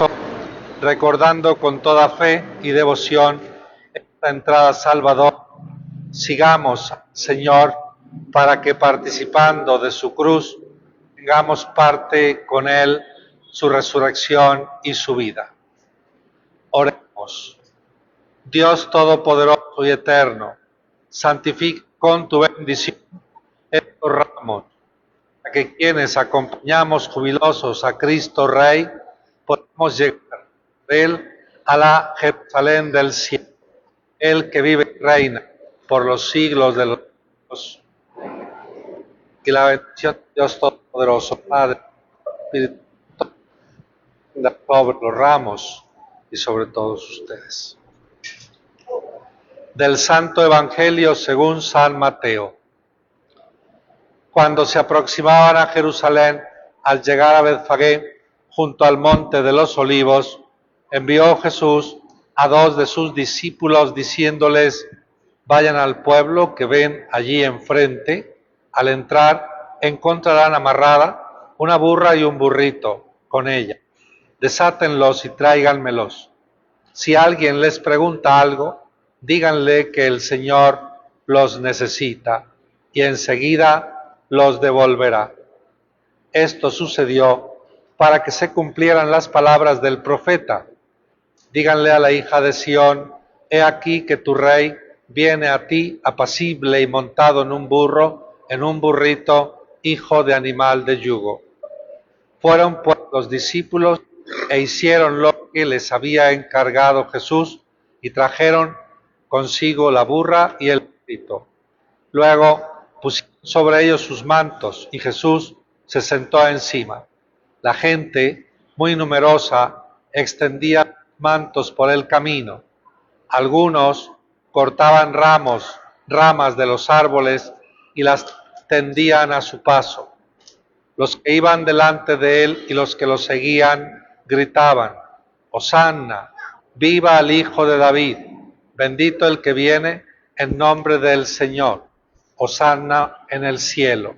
eso, recordando con toda fe y devoción esta entrada Salvador, sigamos, Señor, para que participando de su cruz, tengamos parte con Él, su resurrección y su vida. Oremos. Dios Todopoderoso y Eterno, santifica con tu bendición estos ramos, para que quienes acompañamos jubilosos a Cristo Rey, podamos llegar de Él a la Jerusalén del cielo, Él que vive y reina por los siglos de los siglos. Que la bendición de Dios Todopoderoso, Padre, Espíritu Santo, sobre los ramos y sobre todos ustedes. Del Santo Evangelio según San Mateo. Cuando se aproximaban a Jerusalén, al llegar a Betfagé, junto al monte de los Olivos, envió Jesús a 2 de sus discípulos diciéndoles: vayan al pueblo que ven allí enfrente. Al entrar encontrarán amarrada una burra y un burrito con ella. Desátenlos y tráiganmelos. Si alguien les pregunta algo, díganle que el Señor los necesita y enseguida los devolverá. Esto sucedió para que se cumplieran las palabras del profeta. Díganle a la hija de Sión: he aquí que tu rey viene a ti apacible y montado en un burro, en un burrito, hijo de animal de yugo. Fueron pues los discípulos e hicieron lo que les había encargado Jesús y trajeron consigo la burra y el burrito. Luego pusieron sobre ellos sus mantos y Jesús se sentó encima. La gente, muy numerosa, extendía mantos por el camino. Algunos cortaban ramas de los árboles y las tendían a su paso. Los que iban delante de él y los que lo seguían gritaban: Hosanna, viva el Hijo de David, bendito el que viene en nombre del Señor, Hosanna en el cielo.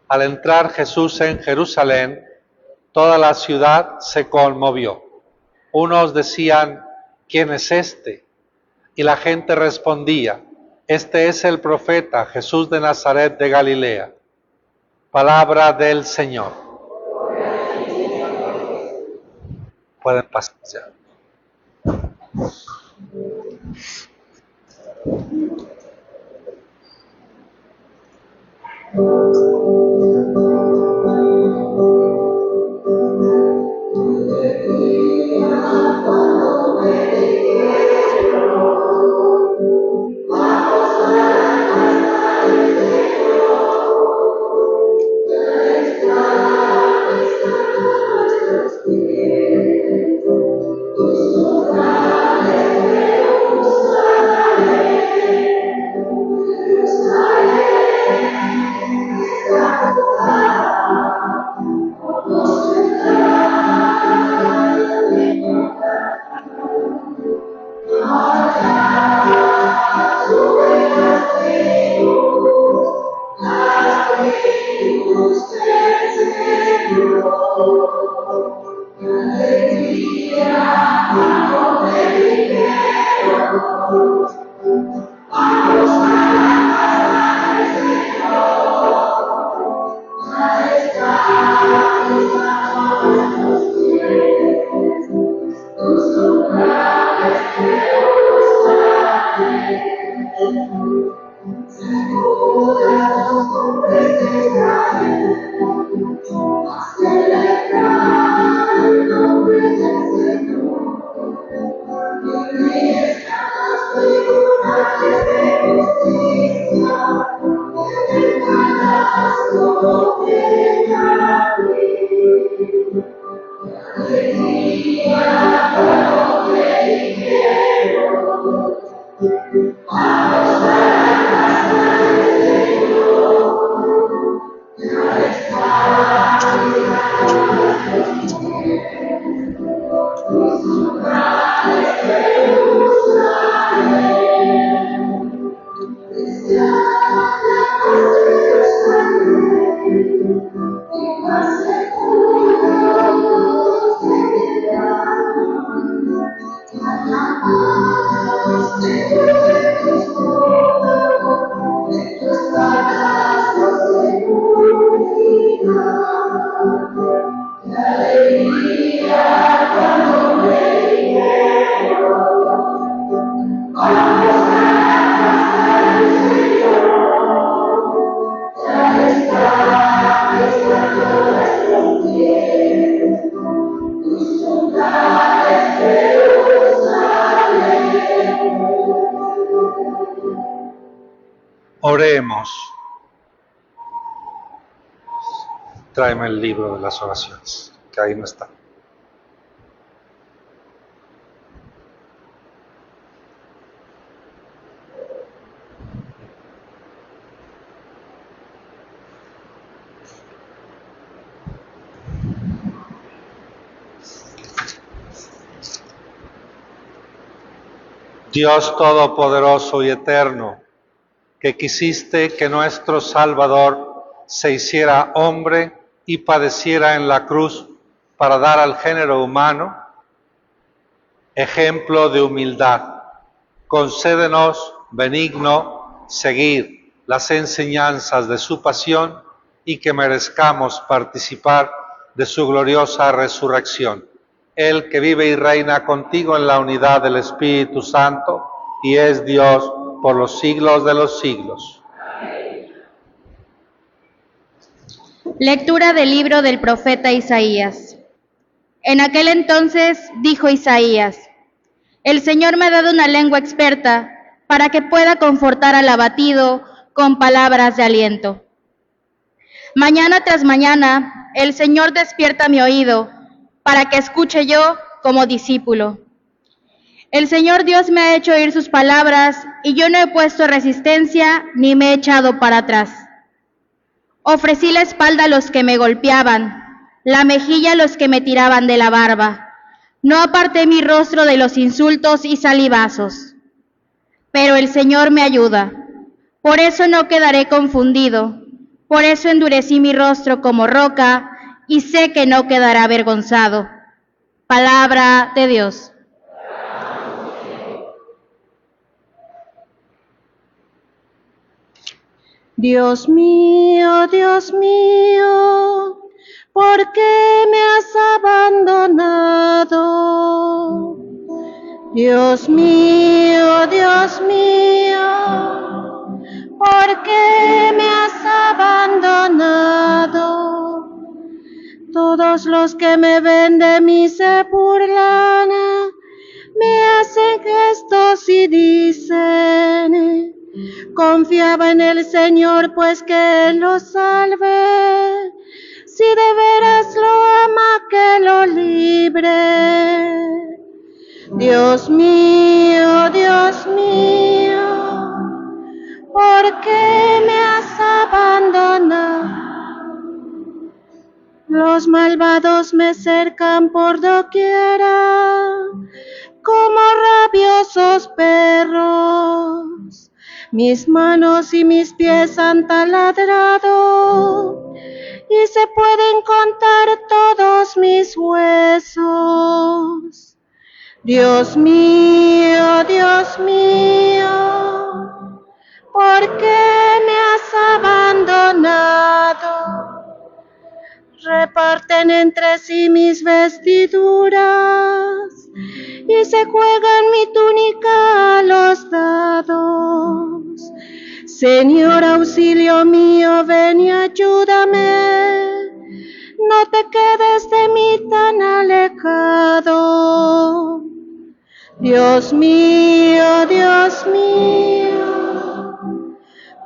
Al entrar Jesús en Jerusalén, toda la ciudad se conmovió. Unos decían: ¿quién es este? Y la gente respondía: este es el profeta Jesús de Nazaret de Galilea. Palabra del Señor. Pueden pasar ya. Oremos. Tráeme el libro de las oraciones, que ahí no está. Dios Todopoderoso y Eterno, que quisiste que nuestro Salvador se hiciera hombre y padeciera en la cruz para dar al género humano ejemplo de humildad, concédenos, benigno, seguir las enseñanzas de su pasión y que merezcamos participar de su gloriosa resurrección. Él que vive y reina contigo en la unidad del Espíritu Santo y es Dios por los siglos de los siglos. Lectura del libro del profeta Isaías. En aquel entonces dijo Isaías: El Señor me ha dado una lengua experta para que pueda confortar al abatido con palabras de aliento. Mañana tras mañana, el Señor despierta mi oído para que escuche yo como discípulo. El Señor Dios me ha hecho oír sus palabras y yo no he puesto resistencia ni me he echado para atrás. Ofrecí la espalda a los que me golpeaban, la mejilla a los que me tiraban de la barba. No aparté mi rostro de los insultos y salivazos. Pero el Señor me ayuda. Por eso no quedaré confundido. Por eso endurecí mi rostro como roca y sé que no quedará avergonzado. Palabra de Dios. Dios mío, ¿por qué me has abandonado? Dios mío, ¿por qué me has abandonado? Todos los que me ven de mí se burlan, me hacen gestos y dicen: confiaba en el Señor, pues que Él lo salve. Si de veras lo ama, que lo libre. Dios mío, ¿por qué me has abandonado? Los malvados me cercan por doquiera, como rabiosos perros. Mis manos y mis pies han taladrado, y se pueden contar todos mis huesos. Dios mío, ¿por qué me has abandonado? Reparten entre sí mis vestiduras y se juegan mi túnica a los dados. Señor, auxilio mío, ven y ayúdame. No te quedes de mí tan alejado. Dios mío,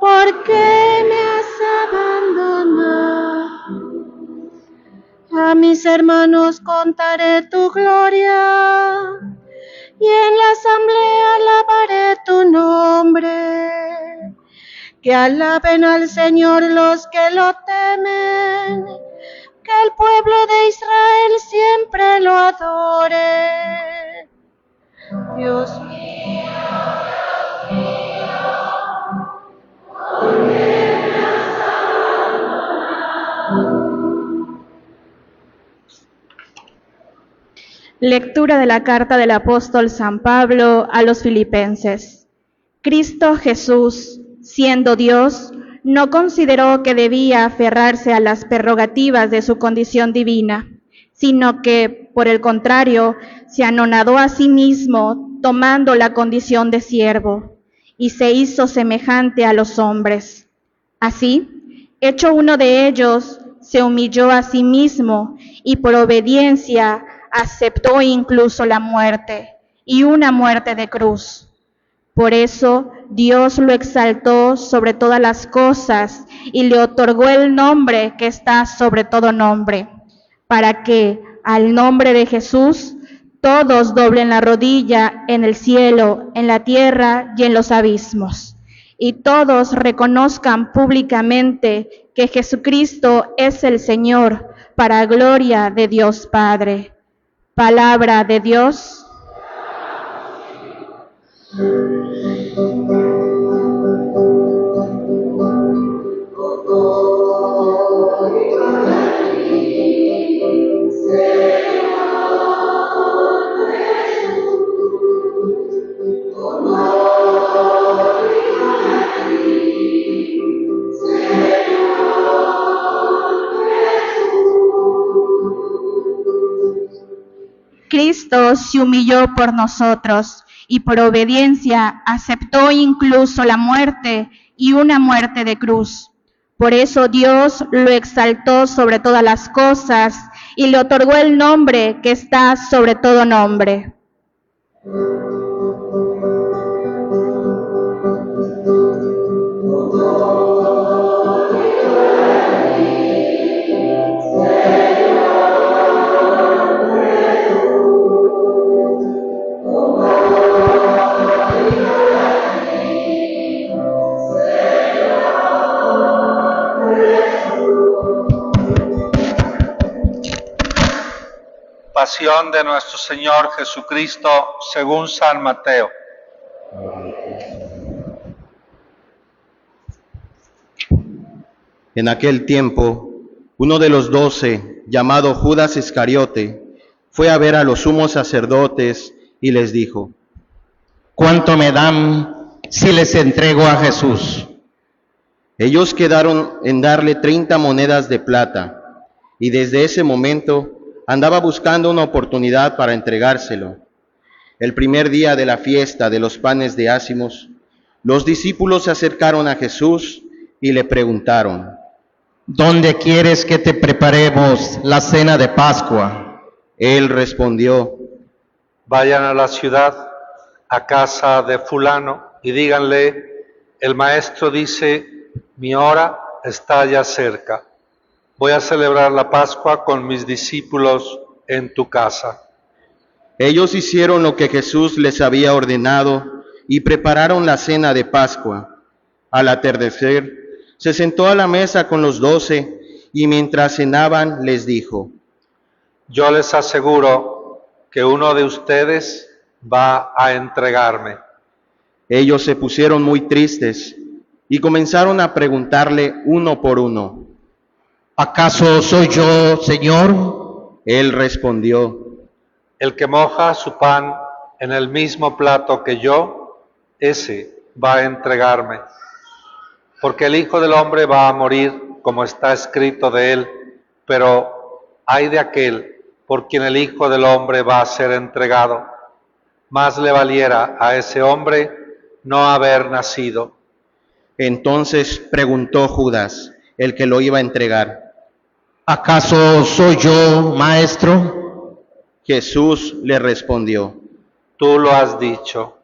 ¿por qué me has abandonado? A mis hermanos contaré tu gloria y en la asamblea alabaré tu nombre. Que alaben al Señor los que lo temen, que el pueblo de Israel siempre lo adore. Dios mío, ¿por qué me has abandonado? Lectura de la carta del apóstol San Pablo a los Filipenses. Cristo Jesús, siendo Dios, no consideró que debía aferrarse a las prerrogativas de su condición divina, sino que, por el contrario, se anonadó a sí mismo, tomando la condición de siervo, y se hizo semejante a los hombres. Así, hecho uno de ellos, se humilló a sí mismo, y por obediencia aceptó incluso la muerte, y una muerte de cruz. Por eso Dios lo exaltó sobre todas las cosas y le otorgó el nombre que está sobre todo nombre, para que al nombre de Jesús todos doblen la rodilla en el cielo, en la tierra y en los abismos, y todos reconozcan públicamente que Jesucristo es el Señor, para gloria de Dios Padre. Palabra de Dios. Cristo se humilló por nosotros y por obediencia aceptó incluso la muerte y una muerte de cruz. Por eso Dios lo exaltó sobre todas las cosas y le otorgó el nombre que está sobre todo nombre. Pasión de nuestro Señor Jesucristo según San Mateo. En aquel tiempo, uno de los 12, llamado Judas Iscariote, fue a ver a los sumos sacerdotes y les dijo: ¿Cuánto me dan si les entrego a Jesús? Ellos quedaron en darle 30 monedas de plata, y desde ese momento andaba buscando una oportunidad para entregárselo. El primer día de la fiesta de los panes de ácimos, los discípulos se acercaron a Jesús y le preguntaron: ¿Dónde quieres que te preparemos la cena de Pascua? Él respondió: Vayan a la ciudad, a casa de fulano, y díganle: el maestro dice, mi hora está ya cerca. Voy a celebrar la Pascua con mis discípulos en tu casa. Ellos hicieron lo que Jesús les había ordenado y prepararon la cena de Pascua. Al atardecer, se sentó a la mesa con los 12 y mientras cenaban les dijo: Yo les aseguro que uno de ustedes va a entregarme. Ellos se pusieron muy tristes y comenzaron a preguntarle uno por uno: ¿Acaso soy yo, Señor? Él respondió: El que moja su pan en el mismo plato que yo, ese va a entregarme. Porque el Hijo del Hombre va a morir, como está escrito de él, pero ay de aquel por quien el Hijo del Hombre va a ser entregado. Más le valiera a ese hombre no haber nacido. Entonces preguntó Judas, el que lo iba a entregar: ¿Acaso soy yo, Maestro? Jesús le respondió: Tú lo has dicho.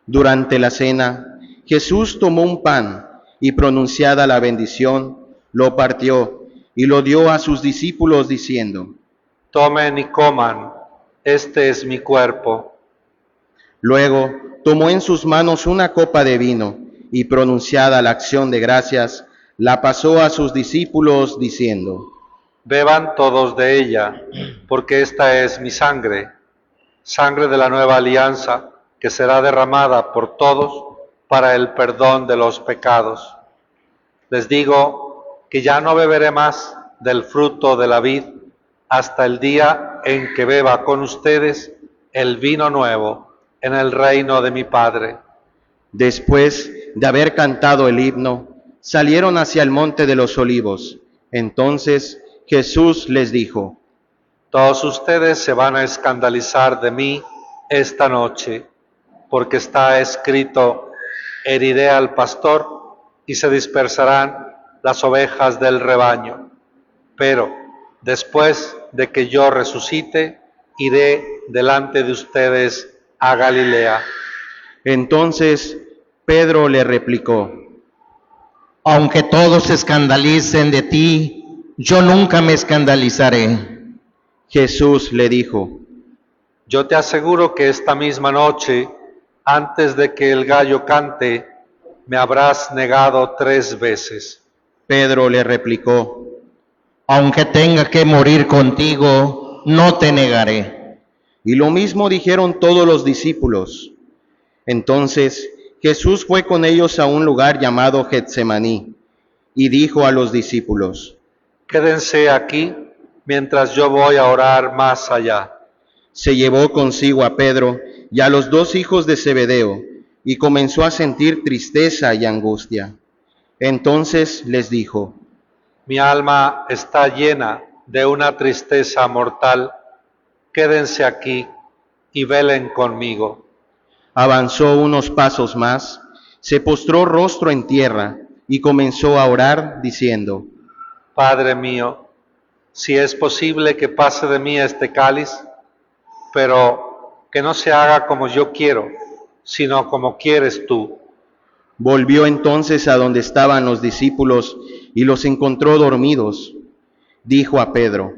Durante la cena, Jesús tomó un pan y, pronunciada la bendición, lo partió y lo dio a sus discípulos diciendo: Tomen y coman, este es mi cuerpo. Luego tomó en sus manos una copa de vino y, pronunciada la acción de gracias, la pasó a sus discípulos diciendo: Beban todos de ella, porque esta es mi sangre, sangre de la nueva alianza, que será derramada por todos para el perdón de los pecados. Les digo que ya no beberé más del fruto de la vid hasta el día en que beba con ustedes el vino nuevo en el reino de mi Padre. Después de haber cantado el himno, salieron hacia el monte de los olivos. Entonces Jesús les dijo: Todos ustedes se van a escandalizar de mí esta noche, porque está escrito, heriré al pastor y se dispersarán las ovejas del rebaño. Pero después de que yo resucite, iré delante de ustedes a Galilea. Entonces Pedro le replicó: Aunque todos se escandalicen de ti, yo nunca me escandalizaré. Jesús le dijo: Yo te aseguro que esta misma noche, antes de que el gallo cante, me habrás negado 3 veces. Pedro le replicó: Aunque tenga que morir contigo, no te negaré. Y lo mismo dijeron todos los discípulos. Entonces Jesús fue con ellos a un lugar llamado Getsemaní y dijo a los discípulos: Quédense aquí mientras yo voy a orar más allá. Se llevó consigo a Pedro y a los 2 hijos de Zebedeo y comenzó a sentir tristeza y angustia. Entonces les dijo: Mi alma está llena de una tristeza mortal. Quédense aquí y velen conmigo. Avanzó unos pasos más, se postró rostro en tierra y comenzó a orar diciendo: Padre mío, si es posible que pase de mí este cáliz, pero que no se haga como yo quiero, sino como quieres tú. Volvió entonces a donde estaban los discípulos y los encontró dormidos. Dijo a Pedro: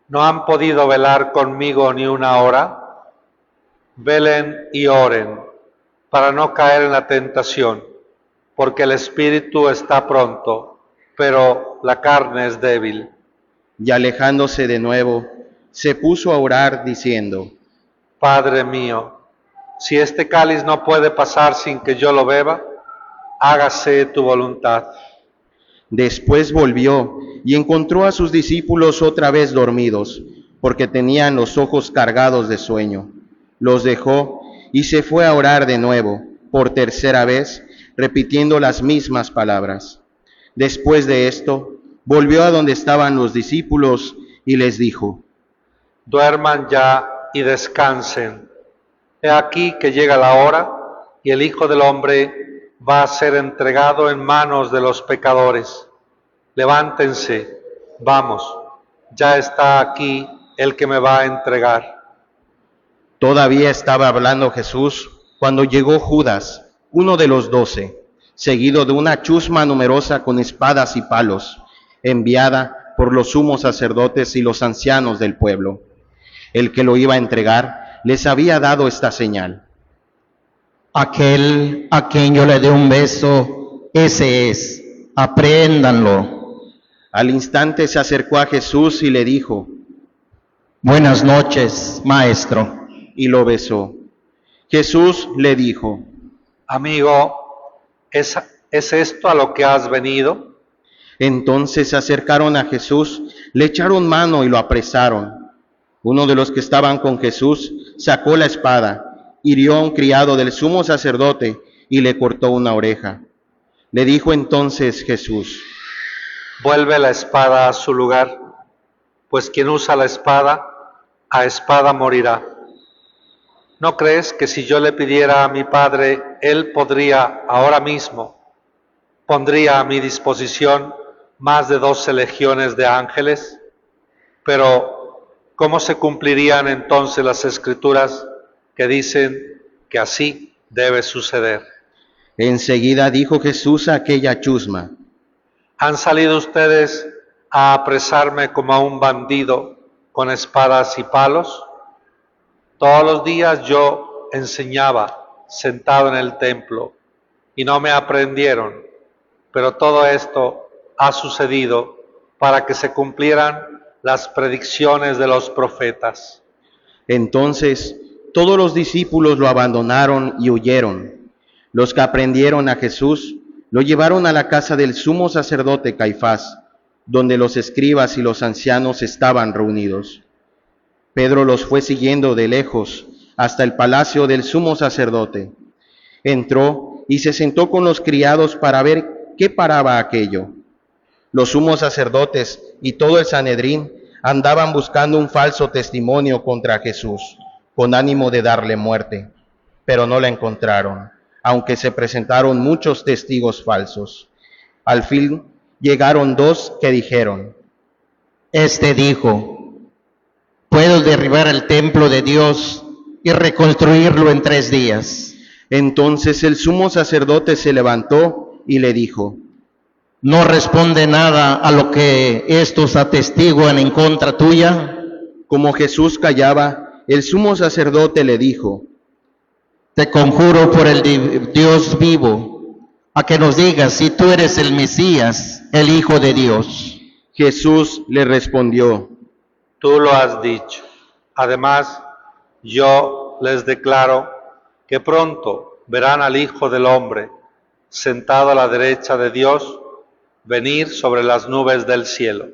¿No han podido velar conmigo ni una hora? Velen y oren, para no caer en la tentación, porque el espíritu está pronto, pero la carne es débil. Y alejándose de nuevo, se puso a orar diciendo: Padre mío, si este cáliz no puede pasar sin que yo lo beba, hágase tu voluntad. Después volvió y encontró a sus discípulos otra vez dormidos, porque tenían los ojos cargados de sueño. Los dejó y se fue a orar de nuevo, por 3ª vez, repitiendo las mismas palabras. Después de esto, volvió a donde estaban los discípulos y les dijo: Duerman ya y descansen. He aquí que llega la hora y el Hijo del Hombre va a ser entregado en manos de los pecadores. Levántense, vamos, ya está aquí el que me va a entregar. Todavía estaba hablando Jesús cuando llegó Judas, uno de los 12, seguido de una chusma numerosa con espadas y palos, enviada por los sumos sacerdotes y los ancianos del pueblo. El que lo iba a entregar les había dado esta señal: Aquel a quien yo le dé un beso, ese es, apréndanlo. Al instante se acercó a Jesús y le dijo: Buenas noches, maestro. Y lo besó. Jesús le dijo: Amigo, ¿es esto a lo que has venido? Entonces se acercaron a Jesús, le echaron mano y lo apresaron. Uno de los que estaban con Jesús sacó la espada, hirió a un criado del sumo sacerdote y le cortó una oreja. Le dijo entonces Jesús: Vuelve la espada a su lugar, pues quien usa la espada, a espada morirá. ¿No crees que si yo le pidiera a mi Padre, Él podría ahora mismo, pondría a mi disposición más de 12 legiones de ángeles? Pero, ¿cómo se cumplirían entonces las Escrituras que dicen que así debe suceder? Enseguida dijo Jesús a aquella chusma: ¿Han salido ustedes a apresarme como a un bandido con espadas y palos? Todos los días yo enseñaba sentado en el templo y no me aprendieron, pero todo esto ha sucedido para que se cumplieran las predicciones de los profetas. Entonces todos los discípulos lo abandonaron y huyeron. Los que aprendieron a Jesús lo llevaron a la casa del sumo sacerdote Caifás, donde los escribas y los ancianos estaban reunidos. Pedro los fue siguiendo de lejos hasta el palacio del sumo sacerdote. Entró y se sentó con los criados para ver qué paraba aquello. Los sumos sacerdotes y todo el Sanedrín andaban buscando un falso testimonio contra Jesús, con ánimo de darle muerte, pero no la encontraron, aunque se presentaron muchos testigos falsos. Al fin llegaron dos que dijeron: Este dijo, puedo derribar el templo de Dios y reconstruirlo en 3 días. Entonces el sumo sacerdote se levantó y le dijo: ¿No responde nada a lo que estos atestiguan en contra tuya? Como Jesús callaba, el sumo sacerdote le dijo: Te conjuro por el Dios vivo, a que nos digas si tú eres el Mesías, el Hijo de Dios. Jesús le respondió: Tú lo has dicho. Además, yo les declaro que pronto verán al Hijo del Hombre sentado a la derecha de Dios, venir sobre las nubes del cielo.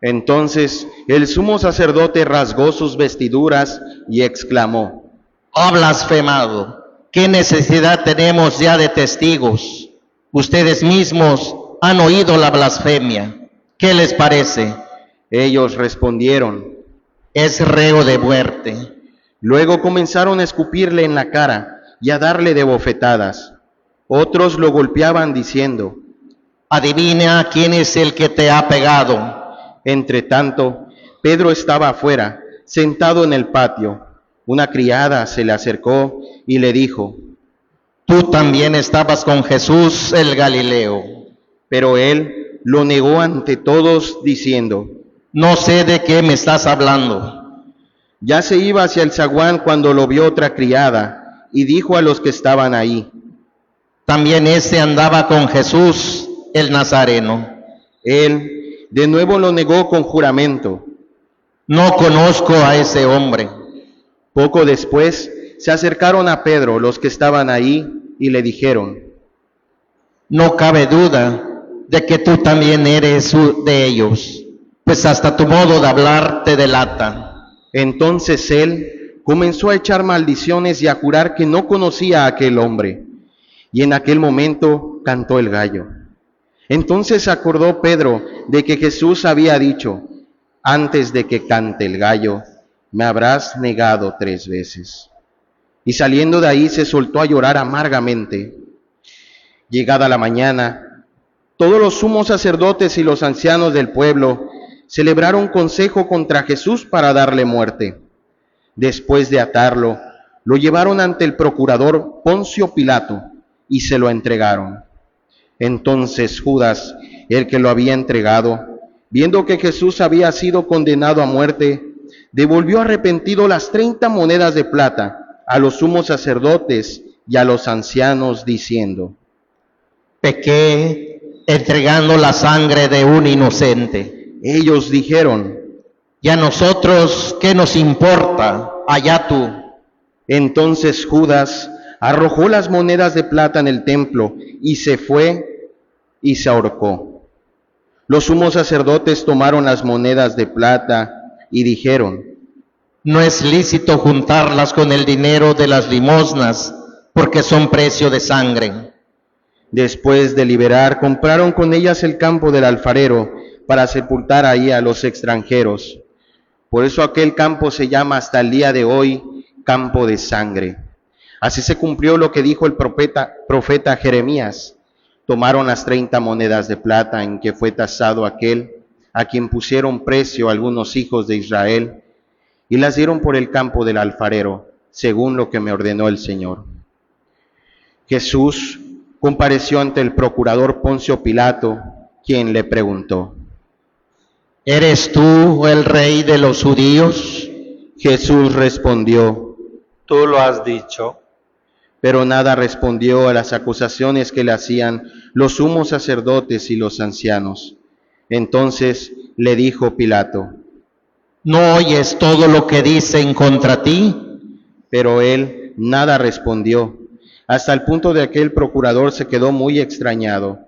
Entonces el sumo sacerdote rasgó sus vestiduras y exclamó: ¡Ha blasfemado! ¿Qué necesidad tenemos ya de testigos? Ustedes mismos han oído la blasfemia. ¿Qué les parece? Ellos respondieron: Es reo de muerte. Luego comenzaron a escupirle en la cara y a darle de bofetadas. Otros lo golpeaban diciendo: Adivina quién es el que te ha pegado. Entre tanto, Pedro estaba afuera, sentado en el patio. Una criada se le acercó y le dijo: Tú también estabas con Jesús el Galileo. Pero él lo negó ante todos, diciendo: No sé de qué me estás hablando. Ya se iba hacia el zaguán cuando lo vio otra criada, y dijo a los que estaban ahí: También ese andaba con Jesús el Nazareno. Él de nuevo lo negó con juramento: No conozco a ese hombre. Poco después se acercaron a Pedro los que estaban ahí y le dijeron: No cabe duda de que tú también eres de ellos, pues hasta tu modo de hablar te delata. Entonces él comenzó a echar maldiciones y a jurar que no conocía a aquel hombre. Y en aquel momento cantó el gallo. Entonces acordó Pedro de que Jesús había dicho: Antes de que cante el gallo, me habrás negado 3 veces. Y saliendo de ahí se soltó a llorar amargamente. Llegada la mañana, todos los sumos sacerdotes y los ancianos del pueblo celebraron consejo contra Jesús para darle muerte. Después de atarlo, lo llevaron ante el procurador Poncio Pilato y se lo entregaron. Entonces Judas, el que lo había entregado, viendo que Jesús había sido condenado a muerte, devolvió arrepentido las 30 monedas de plata a los sumos sacerdotes y a los ancianos, diciendo: Pequé entregando la sangre de un inocente. Ellos dijeron: ¿Y a nosotros qué nos importa? Allá tú. Entonces Judas arrojó las monedas de plata en el templo y se fue y se ahorcó. Los sumos sacerdotes tomaron las monedas de plata y dijeron: No es lícito juntarlas con el dinero de las limosnas, porque son precio de sangre. Después de liberar, compraron con ellas el campo del alfarero para sepultar ahí a los extranjeros. Por eso aquel campo se llama hasta el día de hoy campo de sangre. Así se cumplió lo que dijo el profeta Jeremías. Tomaron las 30 monedas de plata en que fue tasado aquel a quien pusieron precio algunos hijos de Israel, y las dieron por el campo del alfarero, según lo que me ordenó el Señor. Jesús compareció ante el procurador Poncio Pilato, quien le preguntó: ¿Eres tú el rey de los judíos? Jesús respondió: Tú lo has dicho. Pero nada respondió a las acusaciones que le hacían los sumos sacerdotes y los ancianos. Entonces le dijo Pilato: ¿No oyes todo lo que dicen contra ti? Pero él nada respondió, hasta el punto de que el procurador se quedó muy extrañado.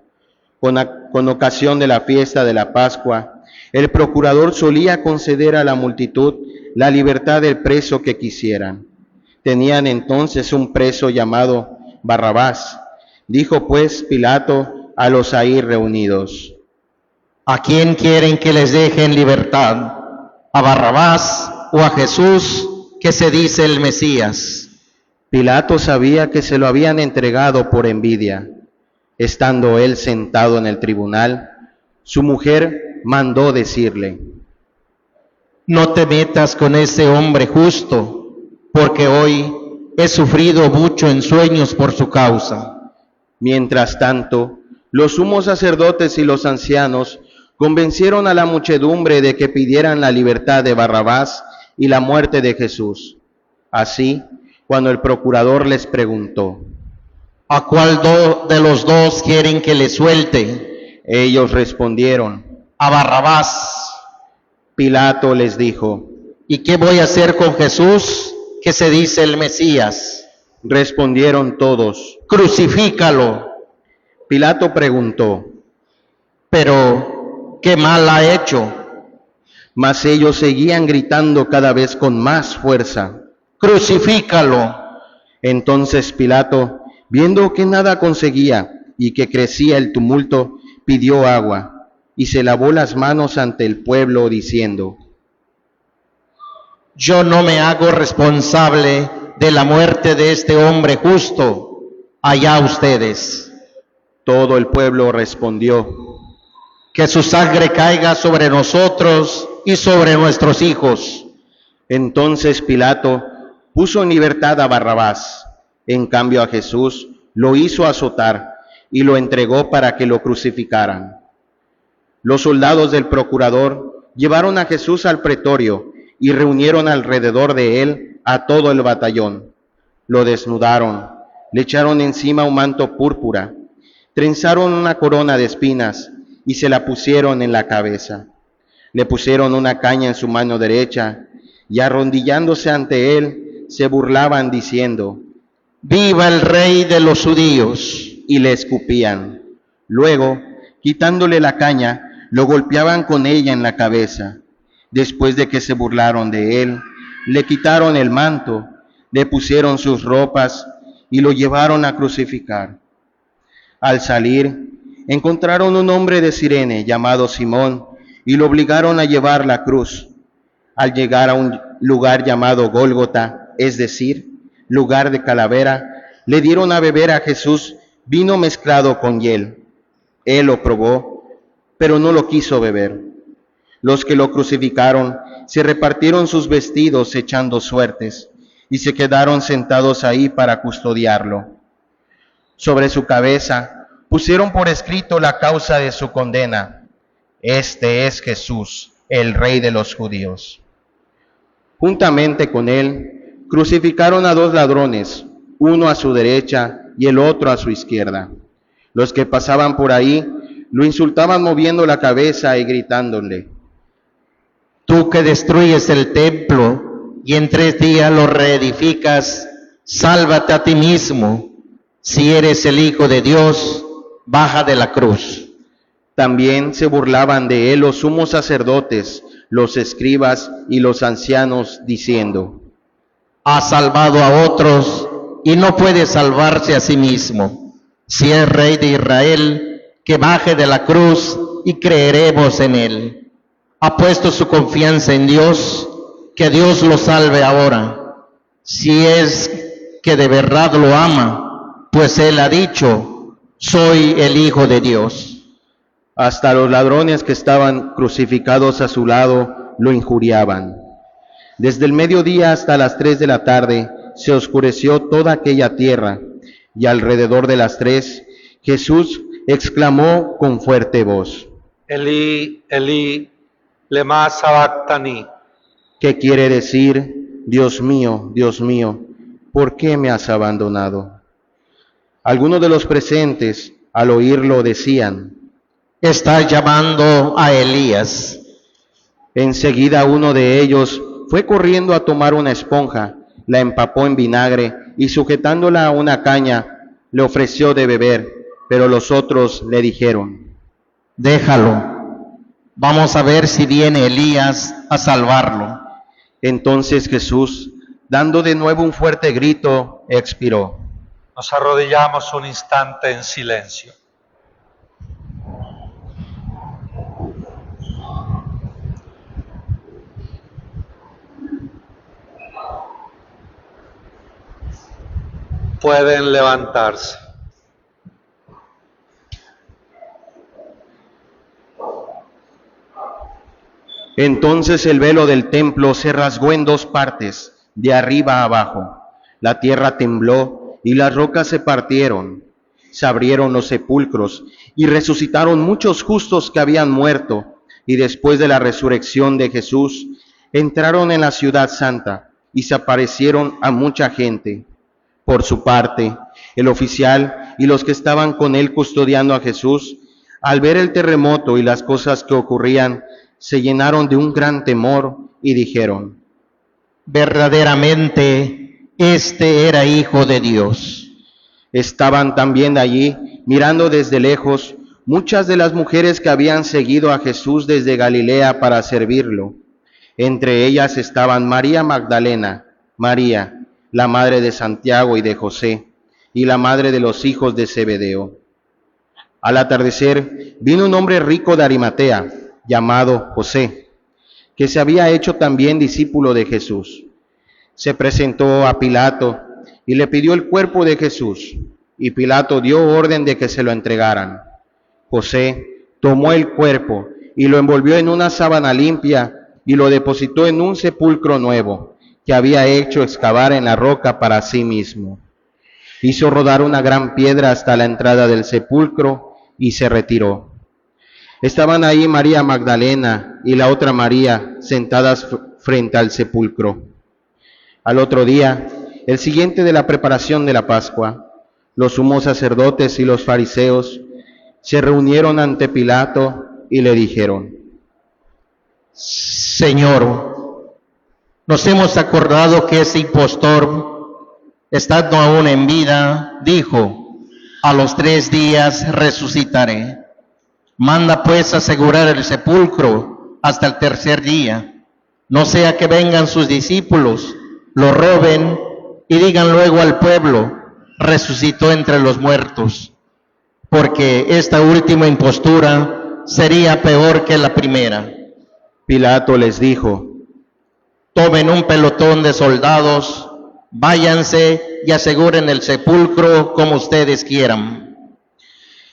Con ocasión de la fiesta de la Pascua, el procurador solía conceder a la multitud la libertad del preso que quisieran. Tenían entonces un preso llamado Barrabás. Dijo pues Pilato a los ahí reunidos: ¿A quién quieren que les deje en libertad? ¿A Barrabás o a Jesús, que se dice el Mesías? Pilato sabía que se lo habían entregado por envidia. Estando él sentado en el tribunal, su mujer mandó decirle: No te metas con ese hombre justo, porque hoy he sufrido mucho en sueños por su causa. Mientras tanto, los sumos sacerdotes y los ancianos convencieron a la muchedumbre de que pidieran la libertad de Barrabás y la muerte de Jesús. Así, cuando el procurador les preguntó: ¿A cuál de los dos quieren que le suelte? Ellos respondieron: A Barrabás. Pilato les dijo: ¿Y qué voy a hacer con Jesús, que se dice el Mesías? Respondieron todos: Crucifícalo. Pilato preguntó: Pero, ¿qué mal ha hecho? Mas ellos seguían gritando cada vez con más fuerza: Crucifícalo. Entonces Pilato, viendo que nada conseguía y que crecía el tumulto, pidió agua y se lavó las manos ante el pueblo, diciendo: Yo no me hago responsable de la muerte de este hombre justo. Allá ustedes. Todo el pueblo respondió: Que su sangre caiga sobre nosotros y sobre nuestros hijos. Entonces Pilato puso en libertad a Barrabás. En cambio a Jesús lo hizo azotar y lo entregó para que lo crucificaran. Los soldados del procurador llevaron a Jesús al pretorio y reunieron alrededor de él a todo el batallón. Lo desnudaron, le echaron encima un manto púrpura, trenzaron una corona de espinas y se la pusieron en la cabeza. Le pusieron una caña en su mano derecha y arrodillándose ante él se burlaban diciendo: ¡Viva el Rey de los judíos! Y le escupían. Luego, quitándole la caña, lo golpeaban con ella en la cabeza. Después de que se burlaron de él, le quitaron el manto, le pusieron sus ropas y lo llevaron a crucificar. Al salir, encontraron un hombre de Cirene llamado Simón y lo obligaron a llevar la cruz. Al llegar a un lugar llamado Gólgota, es decir, lugar de calavera, le dieron a beber a Jesús vino mezclado con hiel. Él lo probó, pero no lo quiso beber. Los que lo crucificaron se repartieron sus vestidos echando suertes y se quedaron sentados ahí para custodiarlo. Sobre su cabeza pusieron por escrito la causa de su condena: Este es Jesús, el Rey de los judíos. Juntamente con él crucificaron a dos ladrones, uno a su derecha y el otro a su izquierda. Los que pasaban por ahí lo insultaban moviendo la cabeza y gritándole: Tú que destruyes el templo y en 3 días lo reedificas, sálvate a ti mismo. Si eres el Hijo de Dios, baja de la cruz. También se burlaban de él los sumos sacerdotes, los escribas y los ancianos, diciendo: Ha salvado a otros y no puede salvarse a sí mismo. Si es Rey de Israel, que baje de la cruz y creeremos en él. Ha puesto su confianza en Dios, que Dios lo salve ahora. Si es que de verdad lo ama, pues él ha dicho: soy el Hijo de Dios. Hasta los ladrones que estaban crucificados a su lado lo injuriaban. Desde el mediodía hasta las 3 de la tarde se oscureció toda aquella tierra, y alrededor de las 3 Jesús exclamó con fuerte voz: Elí, Elí, lema sabactani. ¿Qué quiere decir: Dios mío, ¿por qué me has abandonado? Algunos de los presentes, al oírlo, decían: Está llamando a Elías. Enseguida uno de ellos fue corriendo a tomar una esponja, la empapó en vinagre y sujetándola a una caña, le ofreció de beber, pero los otros le dijeron: Déjalo, vamos a ver si viene Elías a salvarlo. Entonces Jesús, dando de nuevo un fuerte grito, expiró. Nos arrodillamos un instante en silencio. Pueden levantarse. Entonces el velo del templo se rasgó en dos partes, de arriba a abajo. La tierra tembló y las rocas se partieron. Se abrieron los sepulcros y resucitaron muchos justos que habían muerto, y después de la resurrección de Jesús, entraron en la ciudad santa y se aparecieron a mucha gente. Por su parte, el oficial y los que estaban con él custodiando a Jesús, al ver el terremoto y las cosas que ocurrían, se llenaron de un gran temor y dijeron: verdaderamente, este era Hijo de Dios. Estaban también allí, mirando desde lejos, muchas de las mujeres que habían seguido a Jesús desde Galilea para servirlo. Entre ellas estaban María Magdalena, María, la madre de Santiago y de José, y la madre de los hijos de Zebedeo. Al atardecer, vino un hombre rico de Arimatea, llamado José, que se había hecho también discípulo de Jesús. Se presentó a Pilato y le pidió el cuerpo de Jesús, y Pilato dio orden de que se lo entregaran. José tomó el cuerpo y lo envolvió en una sábana limpia y lo depositó en un sepulcro nuevo que había hecho excavar en la roca para sí mismo. Hizo rodar una gran piedra hasta la entrada del sepulcro y se retiró. Estaban ahí María Magdalena y la otra María sentadas frente al sepulcro. Al otro día, el siguiente de la preparación de la Pascua, los sumos sacerdotes y los fariseos se reunieron ante Pilato y le dijeron: Señor, nos hemos acordado que ese impostor, estando aún en vida, dijo: a los 3 días resucitaré. Manda pues asegurar el sepulcro hasta el 3er día, no sea que vengan sus discípulos, lo roben y digan luego al pueblo: resucitó entre los muertos, porque esta última impostura sería peor que la primera. Pilato les dijo: tomen un pelotón de soldados, váyanse y aseguren el sepulcro como ustedes quieran.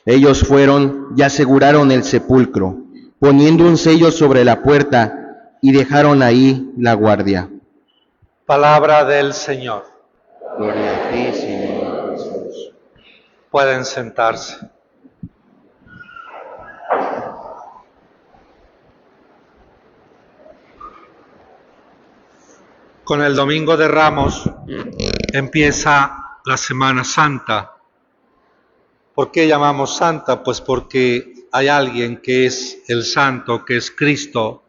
Ellos fueron y aseguraron el sepulcro, poniendo un sello sobre la puerta, y dejaron ahí la guardia. Palabra del Señor. Gloria a ti, Señor Jesús. Pueden sentarse. Con el Domingo de Ramos empieza la Semana Santa. ¿Por qué llamamos santa? Pues porque hay alguien que es el santo, que es Cristo,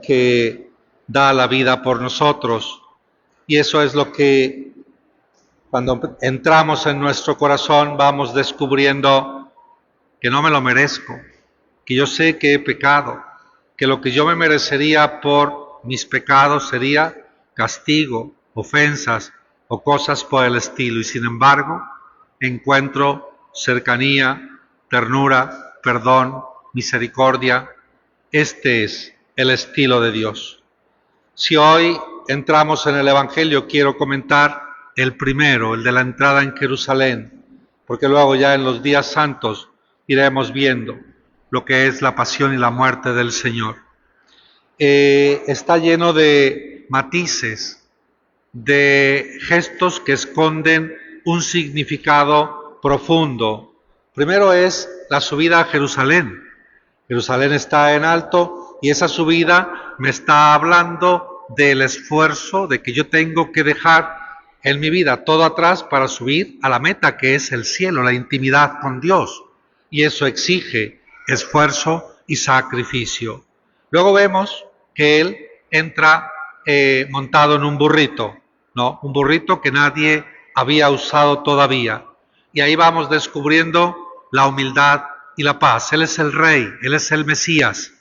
que da la vida por nosotros. Y eso es lo que cuando entramos en nuestro corazón vamos descubriendo que no me lo merezco, que yo sé que he pecado, que lo que yo me merecería por mis pecados sería castigo, ofensas o cosas por el estilo. Y sin embargo, encuentro cercanía, ternura, perdón, misericordia. Este es el estilo de Dios. Si hoy entramos en el Evangelio, quiero comentar el primero, el de la entrada en Jerusalén, porque luego ya en los días santos iremos viendo lo que es la pasión y la muerte del Señor. Está lleno de matices, de gestos que esconden un significado profundo. Primero es la subida a Jerusalén. Jerusalén está en alto y esa subida me está hablando del esfuerzo de que yo tengo que dejar en mi vida todo atrás para subir a la meta que es el cielo, la intimidad con Dios. Y eso exige esfuerzo y sacrificio. Luego vemos que él entra montado en un burrito, ¿no? Un burrito que nadie había usado todavía. Y ahí vamos descubriendo la humildad y la paz. Él es el Rey, Él es el Mesías,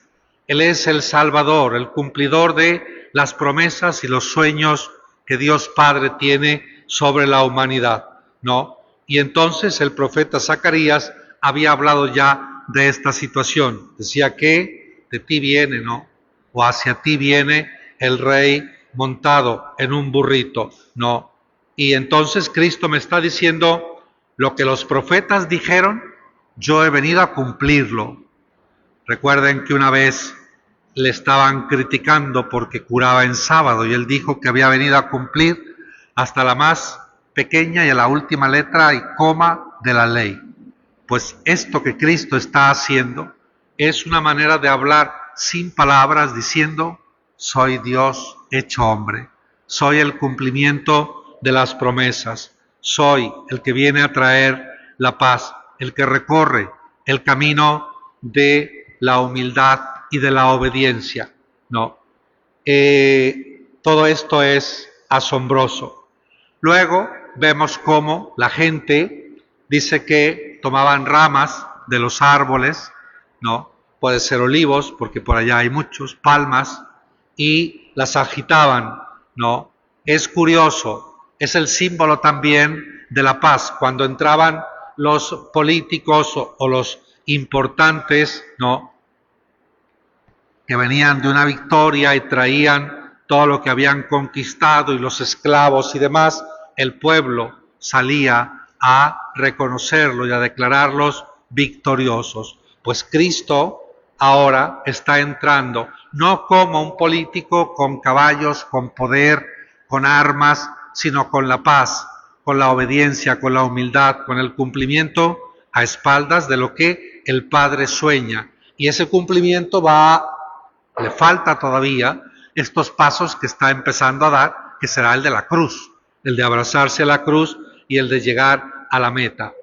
Él es el Salvador, el cumplidor de las promesas y los sueños que Dios Padre tiene sobre la humanidad, ¿no? Y entonces el profeta Zacarías había hablado ya de esta situación. Decía que de ti viene, ¿no? O hacia ti viene el Rey montado en un burrito, ¿no? Y entonces Cristo me está diciendo, lo que los profetas dijeron, yo he venido a cumplirlo. Recuerden que una vez le estaban criticando porque curaba en sábado y él dijo que había venido a cumplir hasta la más pequeña y a la última letra y coma de la ley. Pues esto que Cristo está haciendo es una manera de hablar sin palabras, diciendo, soy Dios hecho hombre, soy el cumplimiento de las promesas, soy el que viene a traer la paz, el que recorre el camino de la humildad y de la obediencia. No, todo esto es asombroso. Luego vemos cómo la gente dice que tomaban ramas de los árboles, ¿no? Puede ser olivos, porque por allá hay muchos, palmas, y las agitaban, ¿no? Es curioso, es el símbolo también de la paz. Cuando entraban los políticos o los importantes, ¿no?, que venían de una victoria y traían todo lo que habían conquistado y los esclavos y demás, el pueblo salía a reconocerlo y a declararlos victoriosos. Pues Cristo ahora está entrando, no como un político con caballos, con poder, con armas, sino con la paz, con la obediencia, con la humildad, con el cumplimiento a espaldas de lo que el Padre sueña. Y ese cumplimiento le falta todavía estos pasos que está empezando a dar, que será el de la cruz, el de abrazarse a la cruz y el de llegar a la meta.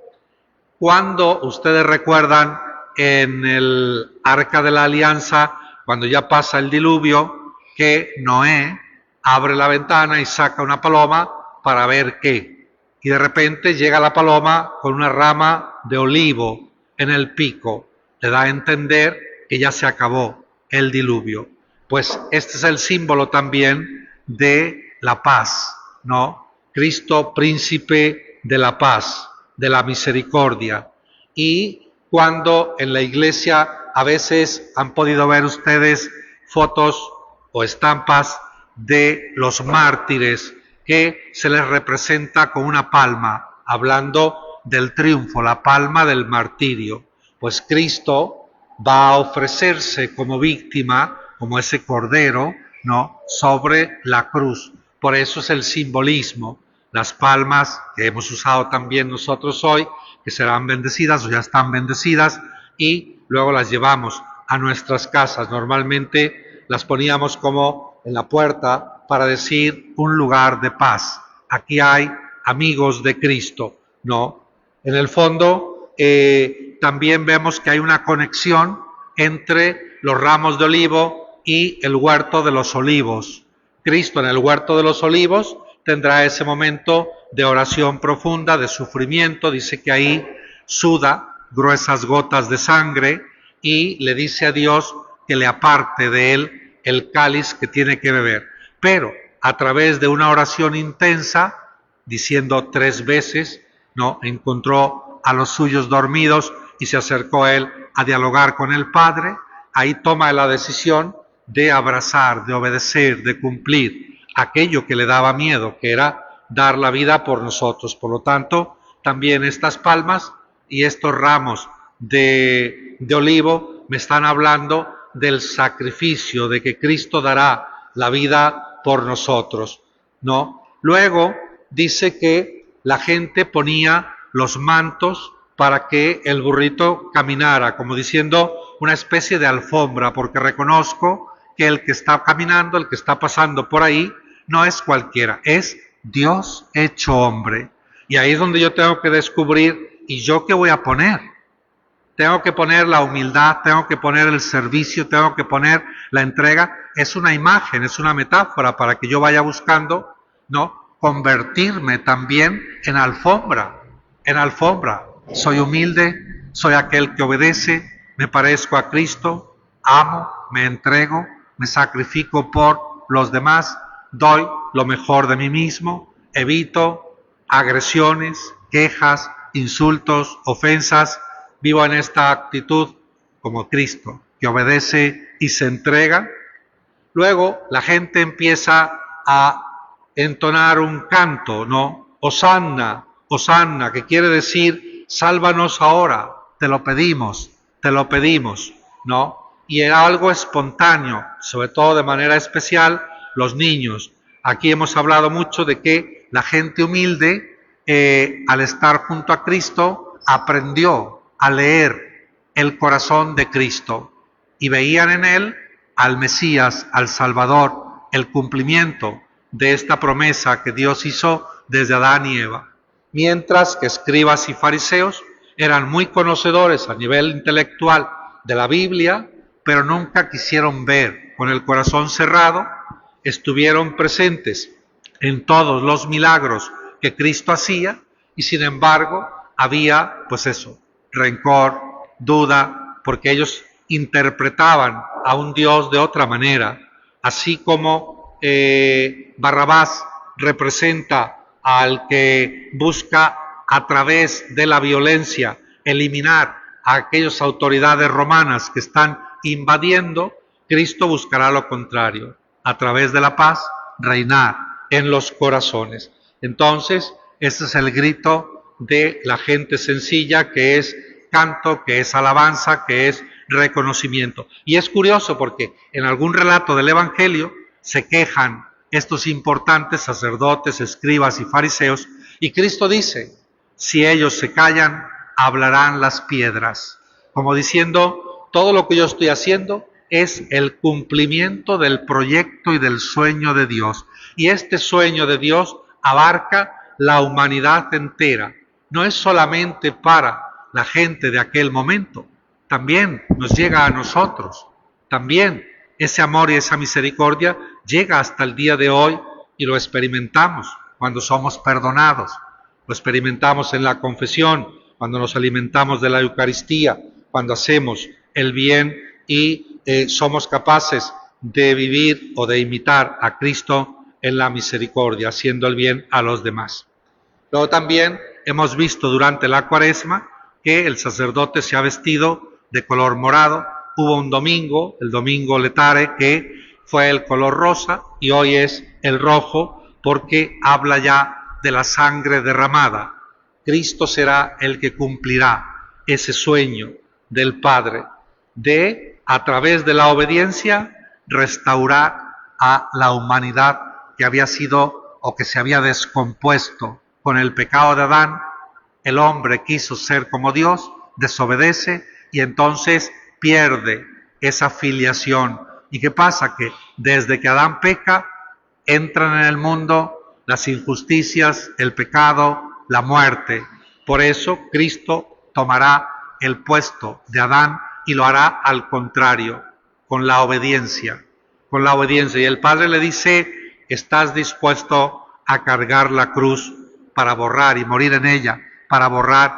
Cuando ustedes recuerdan en el Arca de la Alianza, cuando ya pasa el diluvio, que Noé abre la ventana y saca una paloma para ver qué. Y de repente llega la paloma con una rama de olivo en el pico. Le da a entender que ya se acabó el diluvio. Pues este es el símbolo también de la paz, ¿no? Cristo, príncipe de la paz, de la misericordia. Y cuando en la iglesia a veces han podido ver ustedes fotos o estampas de los mártires que se les representa con una palma, hablando del triunfo, la palma del martirio. Pues Cristo va a ofrecerse como víctima, como ese cordero, ¿no?, sobre la cruz. Por eso es el simbolismo. Las palmas que hemos usado también nosotros hoy, que serán bendecidas o ya están bendecidas, y luego las llevamos a nuestras casas. Normalmente las poníamos como en la puerta para decir un lugar de paz. Aquí hay amigos de Cristo, ¿no? En el fondo, también vemos que hay una conexión entre los ramos de olivo y el huerto de los olivos. Cristo en el huerto de los olivos tendrá ese momento de oración profunda, de sufrimiento. Dice que ahí suda gruesas gotas de sangre y le dice a Dios que le aparte de él el cáliz que tiene que beber. Pero a través de una oración intensa, diciendo 3 veces, ¿no?, encontró a los suyos dormidos y se acercó a él a dialogar con el Padre. Ahí toma la decisión de abrazar, de obedecer, de cumplir aquello que le daba miedo, que era dar la vida por nosotros. Por lo tanto, también estas palmas y estos ramos de olivo me están hablando del sacrificio, de que Cristo dará la vida por nosotros, ¿no? Luego dice que la gente ponía los mantos para que el burrito caminara, como diciendo una especie de alfombra, porque reconozco que el que está caminando, el que está pasando por ahí, no es cualquiera, es Dios hecho hombre. Y ahí es donde yo tengo que descubrir, ¿y yo qué voy a poner? Tengo que poner la humildad, tengo que poner el servicio, tengo que poner la entrega. Es una imagen, es una metáfora para que yo vaya buscando, ¿no?, convertirme también en alfombra, en alfombra. Soy humilde, soy aquel que obedece, me parezco a Cristo, amo, me entrego, me sacrifico por los demás, doy lo mejor de mí mismo, evito agresiones, quejas, insultos, ofensas. Vivo en esta actitud como Cristo, que obedece y se entrega. Luego la gente empieza a entonar un canto, ¿no?, Hosanna, Hosanna, que quiere decir, sálvanos ahora, te lo pedimos, ¿no? Y era algo espontáneo, sobre todo de manera especial los niños. Aquí hemos hablado mucho de que la gente humilde, al estar junto a Cristo, aprendió a leer el corazón de Cristo y veían en él al Mesías, al Salvador, el cumplimiento de esta promesa que Dios hizo desde Adán y Eva. Mientras que escribas y fariseos eran muy conocedores a nivel intelectual de la Biblia, pero nunca quisieron ver, con el corazón cerrado, estuvieron presentes en todos los milagros que Cristo hacía y sin embargo había, pues eso, rencor, duda, porque ellos interpretaban a un Dios de otra manera, así como Barrabás representa al que busca a través de la violencia eliminar a aquellas autoridades romanas que están invadiendo. Cristo buscará lo contrario, a través de la paz, reinar en los corazones. Entonces, ese es el grito de la gente sencilla, que es canto, que es alabanza, que es reconocimiento. Y es curioso porque en algún relato del Evangelio se quejan estos importantes sacerdotes, escribas y fariseos, y Cristo dice, si ellos se callan, hablarán las piedras, como diciendo, todo lo que yo estoy haciendo es el cumplimiento del proyecto y del sueño de Dios. Y este sueño de Dios abarca la humanidad entera. No es solamente para la gente de aquel momento, también nos llega a nosotros. También ese amor y esa misericordia llega hasta el día de hoy y lo experimentamos cuando somos perdonados. Lo experimentamos en la confesión, cuando nos alimentamos de la Eucaristía, cuando hacemos el bien y somos capaces de vivir o de imitar a Cristo en la misericordia, haciendo el bien a los demás. Luego también hemos visto durante la Cuaresma que el sacerdote se ha vestido de color morado. Hubo un domingo, el domingo letare, que fue el color rosa y hoy es el rojo porque habla ya de la sangre derramada. Cristo será el que cumplirá ese sueño del Padre de, a través de la obediencia, restaurar a la humanidad que había sido o que se había descompuesto con el pecado de Adán. El hombre quiso ser como Dios, desobedece y entonces pierde esa filiación. ¿Y qué pasa? Que desde que Adán peca, entran en el mundo las injusticias, el pecado, la muerte. Por eso Cristo tomará el puesto de Adán y lo hará al contrario, con la obediencia. Con la obediencia. Y el Padre le dice, ¿estás dispuesto a cargar la cruz para borrar y morir en ella, para borrar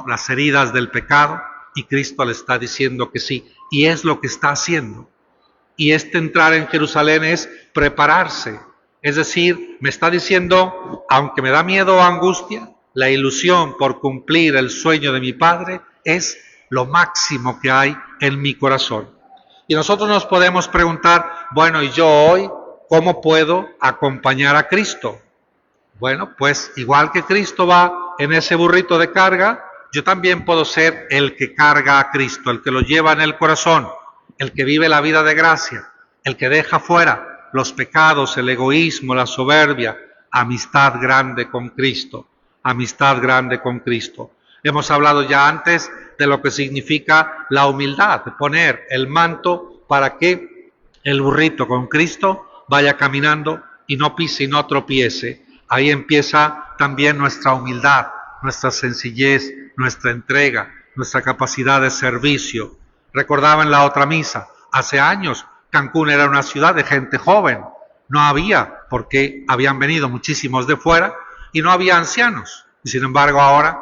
las heridas del pecado? Y Cristo le está diciendo que sí. Y es lo que está haciendo. Y este entrar en Jerusalén es prepararse. Es decir, me está diciendo, aunque me da miedo o angustia, la ilusión por cumplir el sueño de mi Padre es lo máximo que hay en mi corazón. Y nosotros nos podemos preguntar, bueno, ¿y yo hoy cómo puedo acompañar a Cristo? Bueno, pues igual que Cristo va en ese burrito de carga, yo también puedo ser el que carga a Cristo, el que lo lleva en el corazón, el que vive la vida de gracia, el que deja fuera los pecados, el egoísmo, la soberbia, amistad grande con Cristo, amistad grande con Cristo. Hemos hablado ya antes de lo que significa la humildad, de poner el manto para que el burrito con Cristo vaya caminando y no pise y no tropiece. Ahí empieza también nuestra humildad, nuestra sencillez, nuestra entrega, nuestra capacidad de servicio. Recordaba en la otra misa, hace años Cancún era una ciudad de gente joven, no había, porque habían venido muchísimos de fuera y no había ancianos. Y sin embargo ahora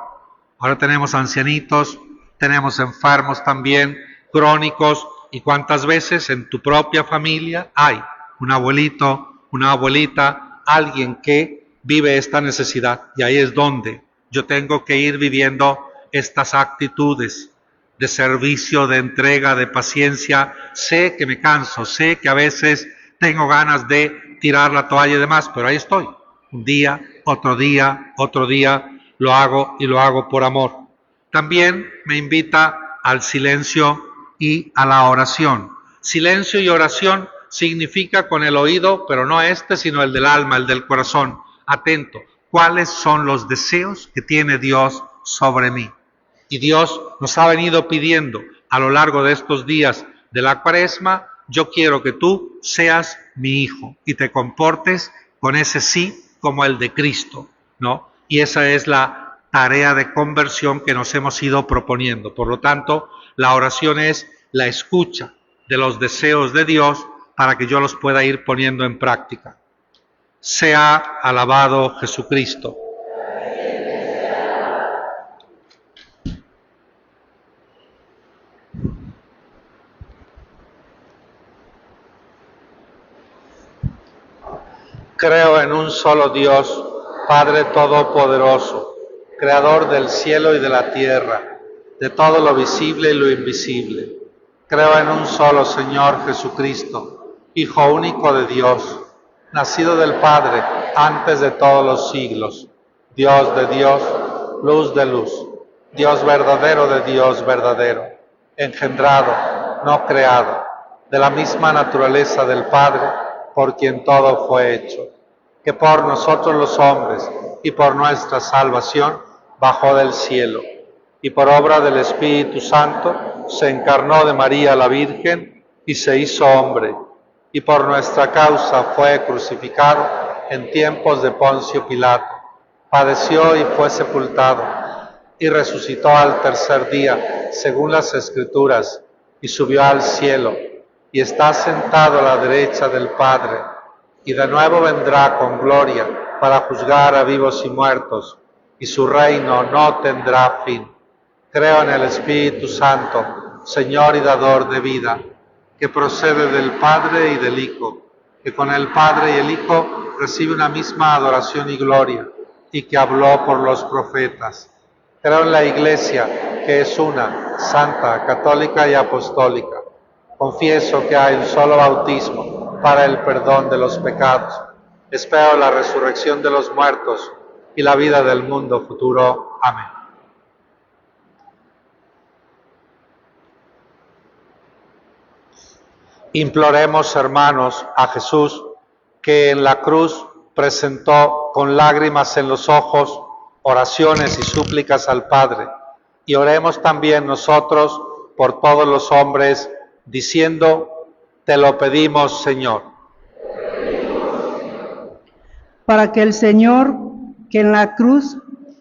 tenemos ancianitos, tenemos enfermos también, crónicos, y cuántas veces en tu propia familia hay un abuelito, una abuelita, alguien que vive esta necesidad. Y ahí es donde yo tengo que ir viviendo estas actitudes de servicio, de entrega, de paciencia. Sé que me canso, sé que a veces tengo ganas de tirar la toalla y demás, pero ahí estoy. Un día, otro día, otro día, lo hago y lo hago por amor. También me invita al silencio y a la oración. Silencio y oración significa con el oído, pero no este, sino el del alma, el del corazón. Atento, ¿cuáles son los deseos que tiene Dios sobre mí? Y Dios nos ha venido pidiendo a lo largo de estos días de la Cuaresma: yo quiero que tú seas mi hijo y te comportes con ese sí como el de Cristo, ¿no? Y esa es la tarea de conversión que nos hemos ido proponiendo. Por lo tanto, la oración es la escucha de los deseos de Dios para que yo los pueda ir poniendo en práctica. Sea alabado Jesucristo. Creo en un solo Dios, Padre Todopoderoso, Creador del cielo y de la tierra, de todo lo visible y lo invisible. Creo en un solo Señor Jesucristo, Hijo único de Dios, nacido del Padre antes de todos los siglos, Dios de Dios, luz de luz, Dios verdadero de Dios verdadero, engendrado, no creado, de la misma naturaleza del Padre, por quien todo fue hecho, que por nosotros los hombres y por nuestra salvación bajó del cielo, y por obra del Espíritu Santo se encarnó de María la Virgen y se hizo hombre, y por nuestra causa fue crucificado en tiempos de Poncio Pilato, padeció y fue sepultado, y resucitó al tercer día, según las Escrituras, y subió al cielo, y está sentado a la derecha del Padre, y de nuevo vendrá con gloria para juzgar a vivos y muertos, y su reino no tendrá fin. Creo en el Espíritu Santo, Señor y dador de vida, que procede del Padre y del Hijo, que con el Padre y el Hijo recibe una misma adoración y gloria, y que habló por los profetas. Creo en la Iglesia, que es una, santa, católica y apostólica. Confieso que hay un solo bautismo para el perdón de los pecados. Espero la resurrección de los muertos y la vida del mundo futuro. Amén. Imploremos, hermanos, a Jesús, que en la cruz presentó con lágrimas en los ojos oraciones y súplicas al Padre, y oremos también nosotros por todos los hombres, diciendo: te lo pedimos, Señor. Para que el Señor, que en la cruz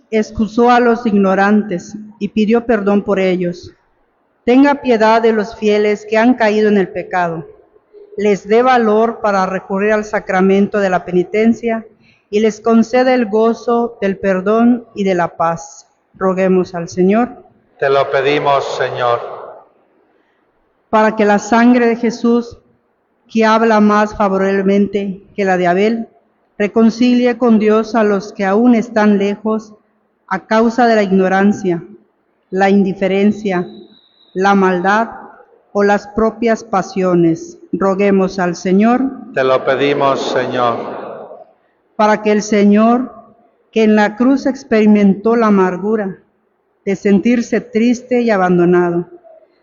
excusó a los ignorantes y pidió perdón por ellos, tenga piedad de los fieles que han caído en el pecado, les dé valor para recurrir al sacramento de la penitencia y les conceda el gozo del perdón y de la paz. Roguemos al Señor. Te lo pedimos, Señor. Para que la sangre de Jesús, que habla más favorablemente que la de Abel, reconcilie con Dios a los que aún están lejos a causa de la ignorancia, la indiferencia, la maldad o las propias pasiones. Roguemos al Señor. Te lo pedimos, Señor. Para que el Señor, que en la cruz experimentó la amargura de sentirse triste y abandonado,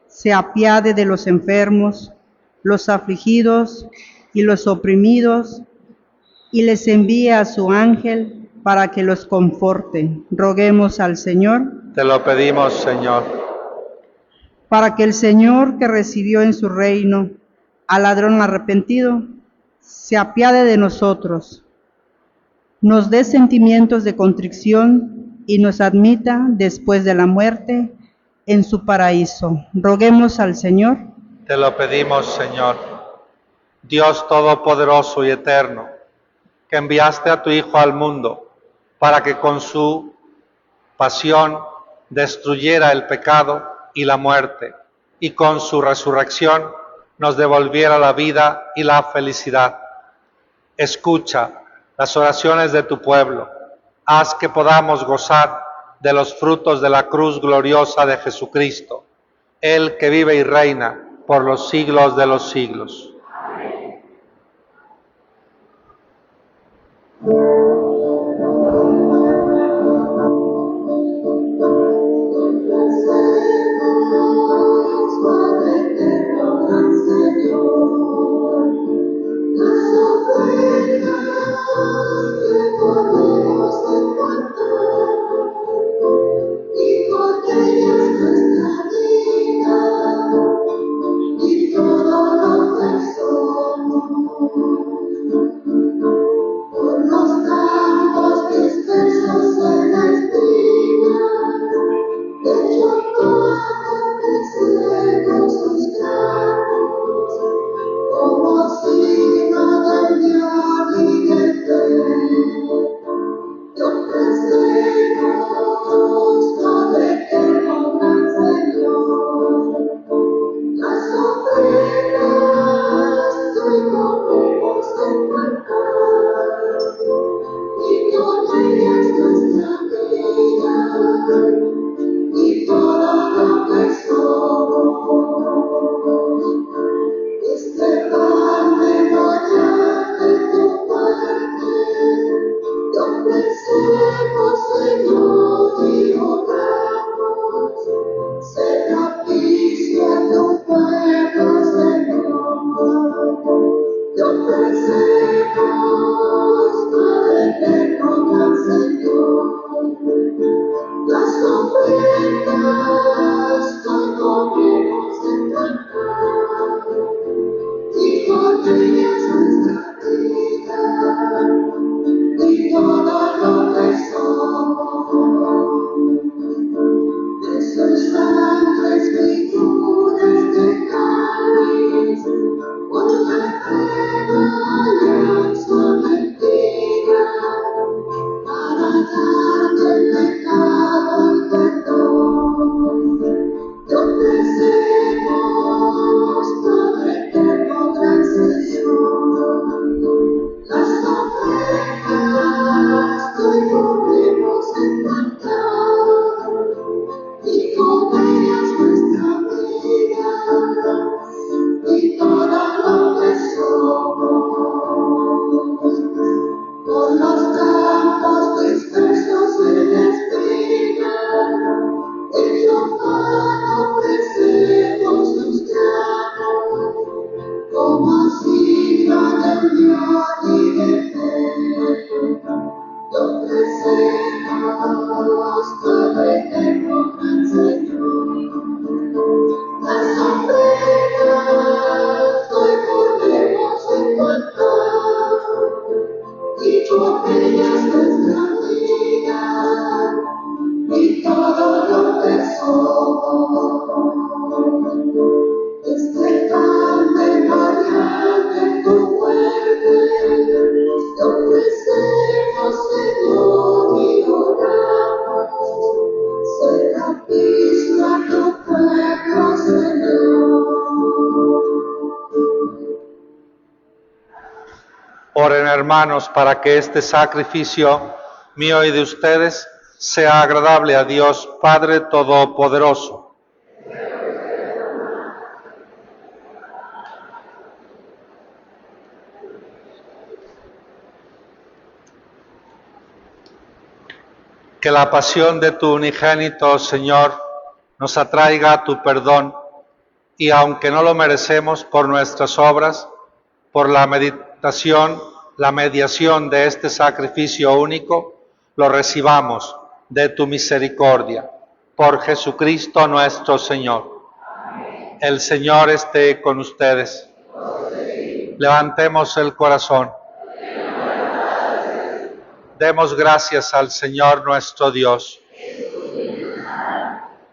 se apiade de los enfermos, los afligidos y los oprimidos, y les envíe a su ángel para que los conforte. Roguemos al Señor. Te lo pedimos, Señor. Para que el Señor, que recibió en su reino al ladrón arrepentido, se apiade de nosotros, nos dé sentimientos de contrición y nos admita después de la muerte en su paraíso. Roguemos al Señor. Te lo pedimos, Señor. Dios Todopoderoso y Eterno, que enviaste a tu Hijo al mundo para que con su pasión destruyera el pecado y la muerte, y con su resurrección nos devolviera la vida y la felicidad. Escucha las oraciones de tu pueblo. Haz que podamos gozar de los frutos de la cruz gloriosa de Jesucristo, Él que vive y reina por los siglos de los siglos. Amén. Oren, hermanos, para que este sacrificio mío y de ustedes sea agradable a Dios Padre Todopoderoso. Que la pasión de tu unigénito, Señor, nos atraiga a tu perdón y, aunque no lo merecemos por nuestras obras, por la mediación de este sacrificio único, lo recibamos de tu misericordia. Por Jesucristo nuestro Señor. Amén. El Señor esté con ustedes. Levantemos el corazón. Demos gracias al Señor nuestro Dios.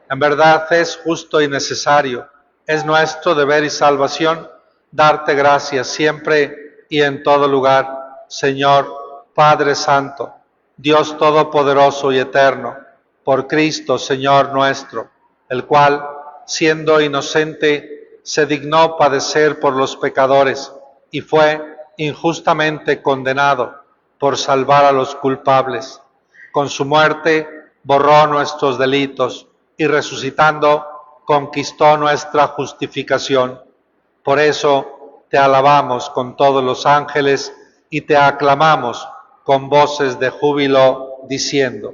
En verdad es justo y necesario, es nuestro deber y salvación darte gracias siempre y en todo lugar, Señor, Padre Santo, Dios Todopoderoso y Eterno, por Cristo, Señor nuestro, el cual, siendo inocente, se dignó padecer por los pecadores y fue injustamente condenado por salvar a los culpables. Con su muerte borró nuestros delitos y resucitando conquistó nuestra justificación. Por eso te alabamos con todos los ángeles y te aclamamos con voces de júbilo diciendo: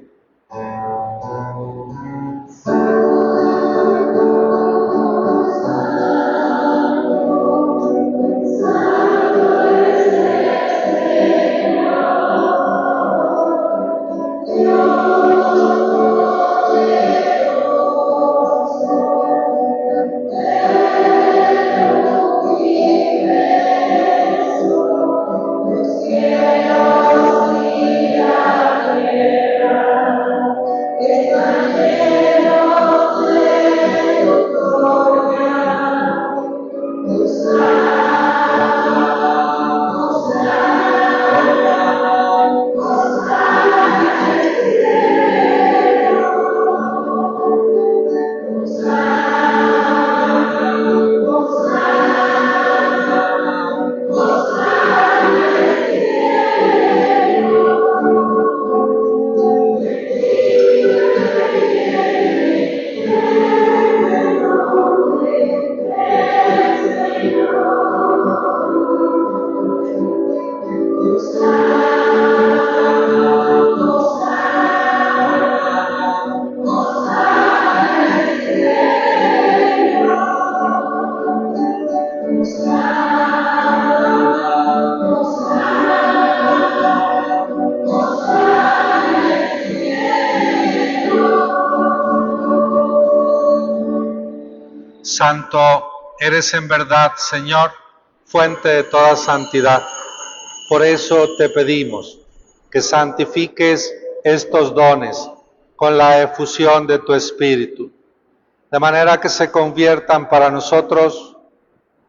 Santo eres en verdad, Señor, fuente de toda santidad. Por eso te pedimos que santifiques estos dones con la efusión de tu Espíritu, de manera que se conviertan para nosotros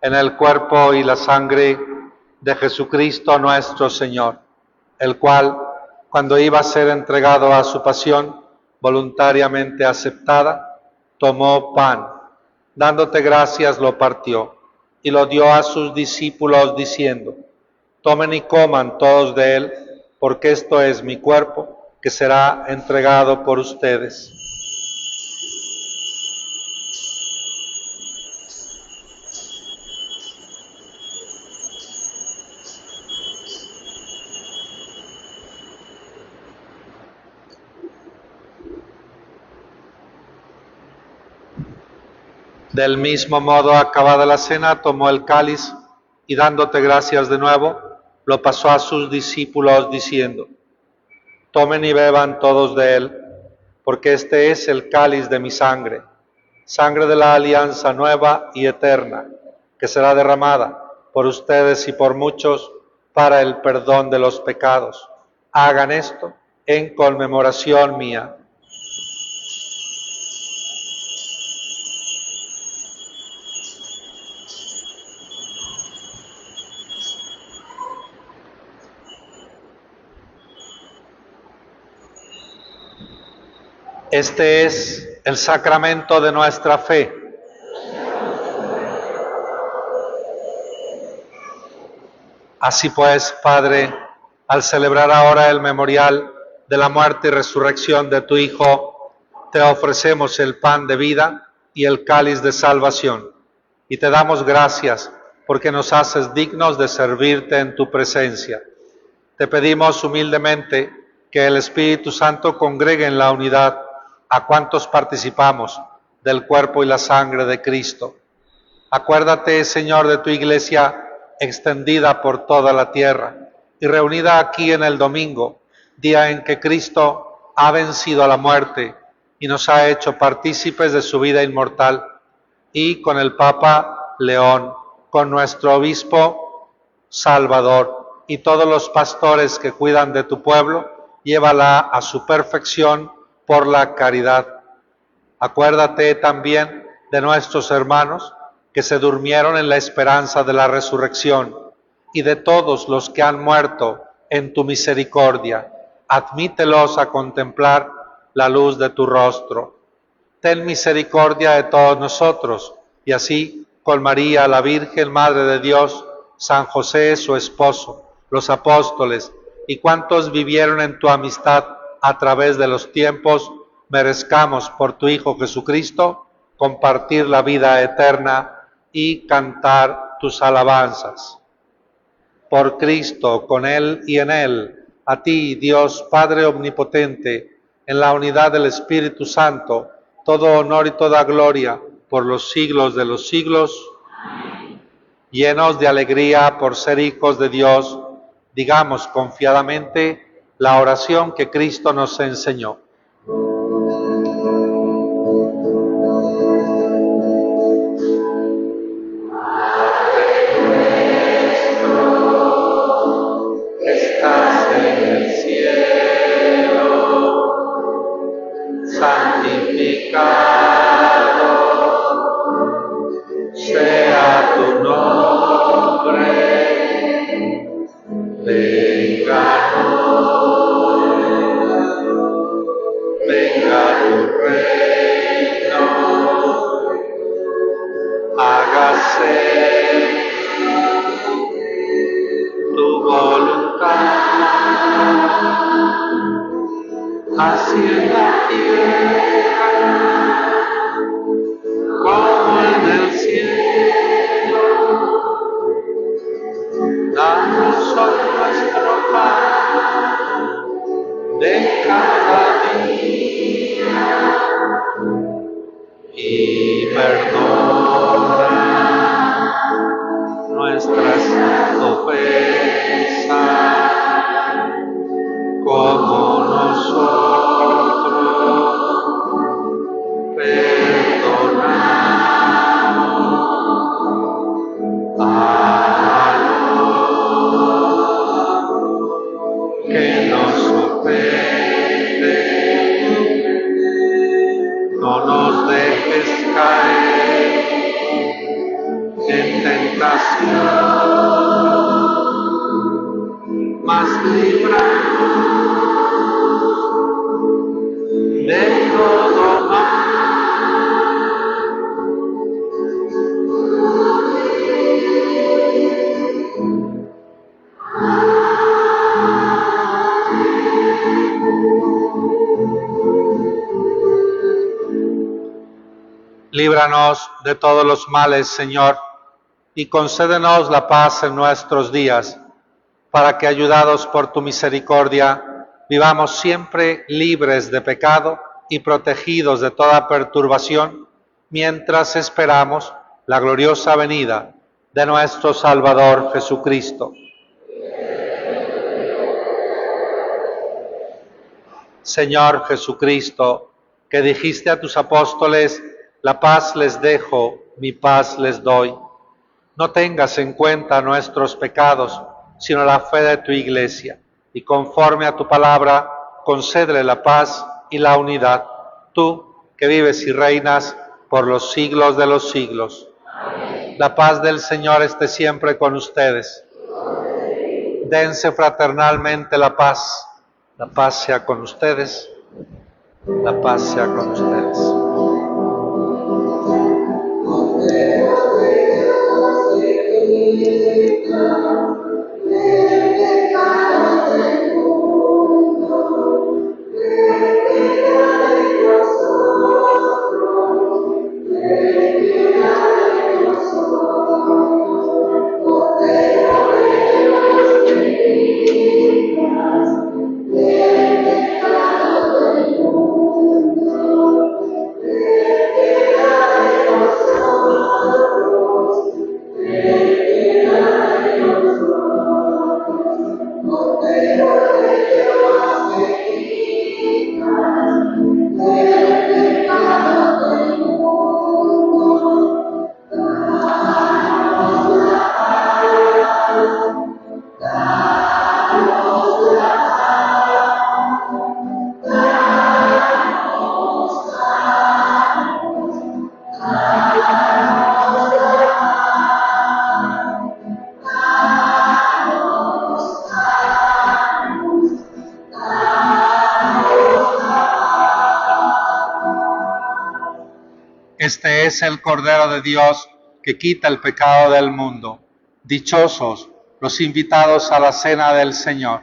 en el cuerpo y la sangre de Jesucristo nuestro Señor, el cual, cuando iba a ser entregado a su pasión voluntariamente aceptada, tomó pan, dándote gracias lo partió y lo dio a sus discípulos diciendo: tomen y coman todos de él, porque esto es mi cuerpo, que será entregado por ustedes. Del mismo modo, acabada la cena, tomó el cáliz y dándote gracias de nuevo, lo pasó a sus discípulos diciendo: tomen y beban todos de él, porque este es el cáliz de mi sangre, sangre de la alianza nueva y eterna, que será derramada por ustedes y por muchos para el perdón de los pecados. Hagan esto en conmemoración mía. Este es el sacramento de nuestra fe. Así pues, Padre, al celebrar ahora el memorial de la muerte y resurrección de tu Hijo, te ofrecemos el pan de vida y el cáliz de salvación, y te damos gracias porque nos haces dignos de servirte en tu presencia. Te pedimos humildemente que el Espíritu Santo congregue en la unidad a cuantos participamos del cuerpo y la sangre de Cristo. Acuérdate, Señor, de tu Iglesia extendida por toda la tierra y reunida aquí en el domingo, día en que Cristo ha vencido a la muerte y nos ha hecho partícipes de su vida inmortal, y con el Papa León, con nuestro obispo Salvador y todos los pastores que cuidan de tu pueblo, llévala a su perfección por la caridad. Acuérdate también de nuestros hermanos que se durmieron en la esperanza de la resurrección y de todos los que han muerto en tu misericordia. Admítelos a contemplar la luz de tu rostro. Ten misericordia de todos nosotros, y así con María, la Virgen Madre de Dios, San José, su esposo, los apóstoles y cuantos vivieron en tu amistad a través de los tiempos, merezcamos por tu Hijo Jesucristo compartir la vida eterna y cantar tus alabanzas. Por Cristo, con Él y en Él, a ti, Dios Padre Omnipotente, en la unidad del Espíritu Santo, todo honor y toda gloria por los siglos de los siglos. Amén. Llenos de alegría por ser hijos de Dios, digamos confiadamente la oración que Cristo nos enseñó. Sea tu nombre, venga tu reino, hágase tu voluntad, así en la tierra como en el cielo. Danos hoy nuestro pan de cada día y perdona nuestras ofensas como nosotros perdonamos no nos dejes caer en tentación, mas líbranos de todo mal. Líbranos de todos los males, Señor, y concédenos la paz en nuestros días, para que, ayudados por tu misericordia, vivamos siempre libres de pecado y protegidos de toda perturbación, mientras esperamos la gloriosa venida de nuestro Salvador Jesucristo. Señor Jesucristo, que dijiste a tus apóstoles: la paz les dejo, mi paz les doy. No tengas en cuenta nuestros pecados, sino la fe de tu Iglesia, y conforme a tu palabra, concédele la paz y la unidad. Tú, que vives y reinas por los siglos de los siglos. Amén. La paz del Señor esté siempre con ustedes. Dense fraternalmente la paz. La paz sea con ustedes. La paz sea con ustedes. Este es el Cordero de Dios que quita el pecado del mundo. Dichosos los invitados a la cena del Señor.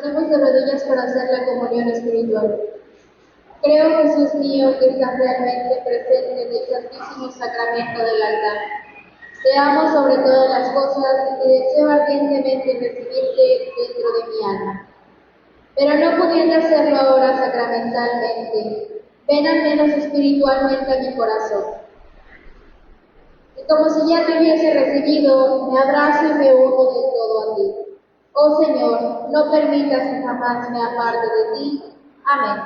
ponemos de rodillas para hacer la comunión espiritual. Creo, Jesús mío, que estás realmente presente en el Santísimo Sacramento del altar. Te amo sobre todas las cosas y deseo ardientemente recibirte dentro de mi alma. Pero no pudiendo hacerlo ahora sacramentalmente, ven al menos espiritualmente a mi corazón. Y como si ya te hubiese recibido, me abrazo y me uno del todo a ti. Oh Señor, no permitas que jamás me aparte de ti. Amén.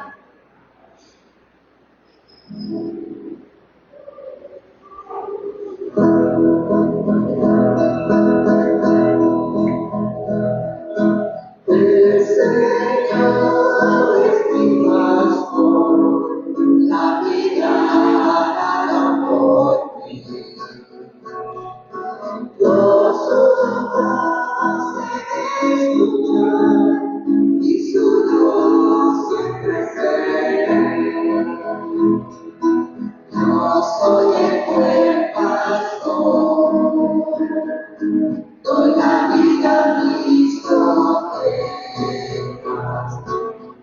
El Señor es mi pastor, la vida ha dado por mí. Yo su voz he de escuchar y su voz siempre seré. Yo soy el buen pastor, doy la vida a mis ovejas,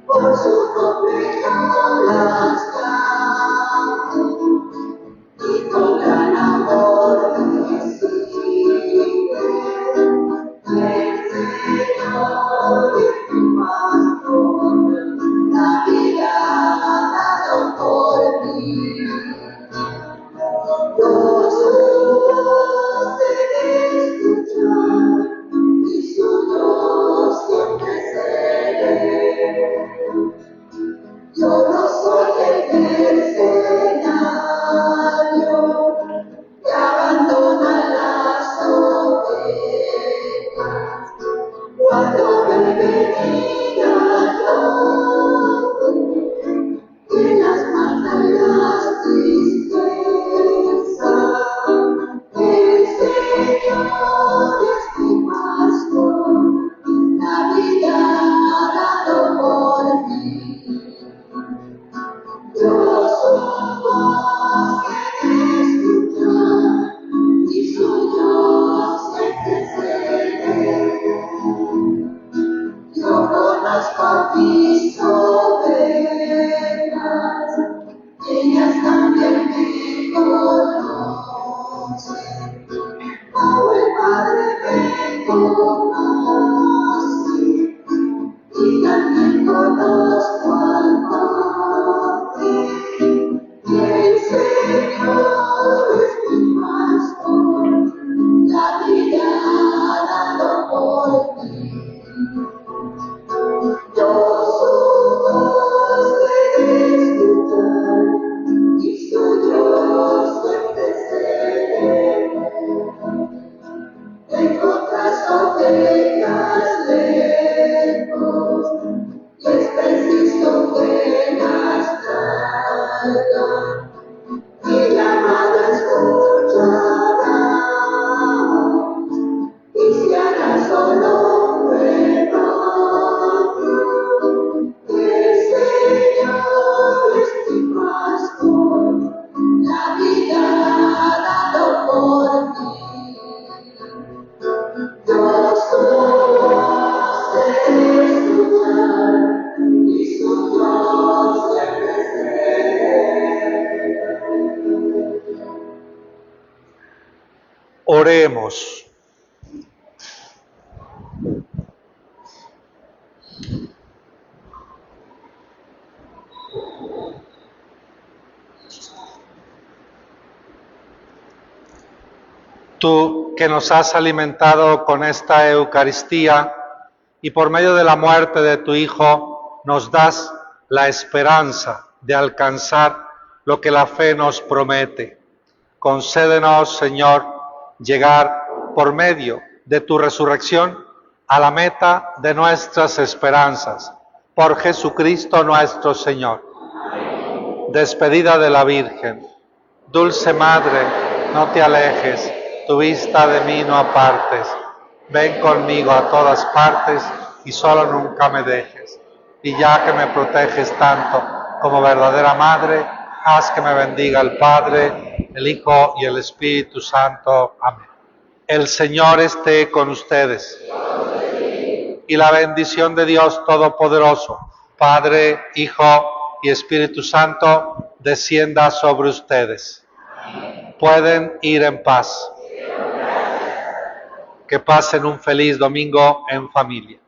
por su nombre yo las canto y con gran amor me siguen. El Señor es mi pastor, la vida ha dado por mí. Yo su voz he de escuchar y su voz siempre seré. Yo no soy el mercenario que abandona las ovejas cuando me venía que las mata y las tristezas. El Señor es mi pastor, la vida ha dado por mí. Yo su voz he de escuchar y su yo siempre seré. Yo conozco mis ovejas, ellas también me conocen, como el Padre me conoce, y también conozco al Padre. El Señor es mi pastor, la vida ha dado por mí. Yo su voz he de escuchar y su yo siempre seré. Tengo otras ovejas lejos, les preciso que las traiga, mi llamada escuchará y se hará solo un rebaño. El Señor es mi pastor, la vida ha dado por mí. Yo su voz he de escuchar y su voz siempre seré. Oremos. Tú que nos has alimentado con esta Eucaristía y por medio de la muerte de tu Hijo nos das la esperanza de alcanzar lo que la fe nos promete. Concédenos, Señor, llegar por medio de tu resurrección a la meta de nuestras esperanzas. Por Jesucristo nuestro Señor. Despedida de la Virgen. Dulce Madre, no te alejes, tu vista de mí no apartes. Ven conmigo a todas partes y solo nunca me dejes. Y ya que me proteges tanto como verdadera Madre, haz que me bendiga el Padre, el Hijo y el Espíritu Santo. Amén. El Señor esté con ustedes. y la bendición de Dios Todopoderoso, Padre, Hijo y Espíritu Santo, descienda sobre ustedes. Pueden ir en paz. Que pasen un feliz domingo en familia.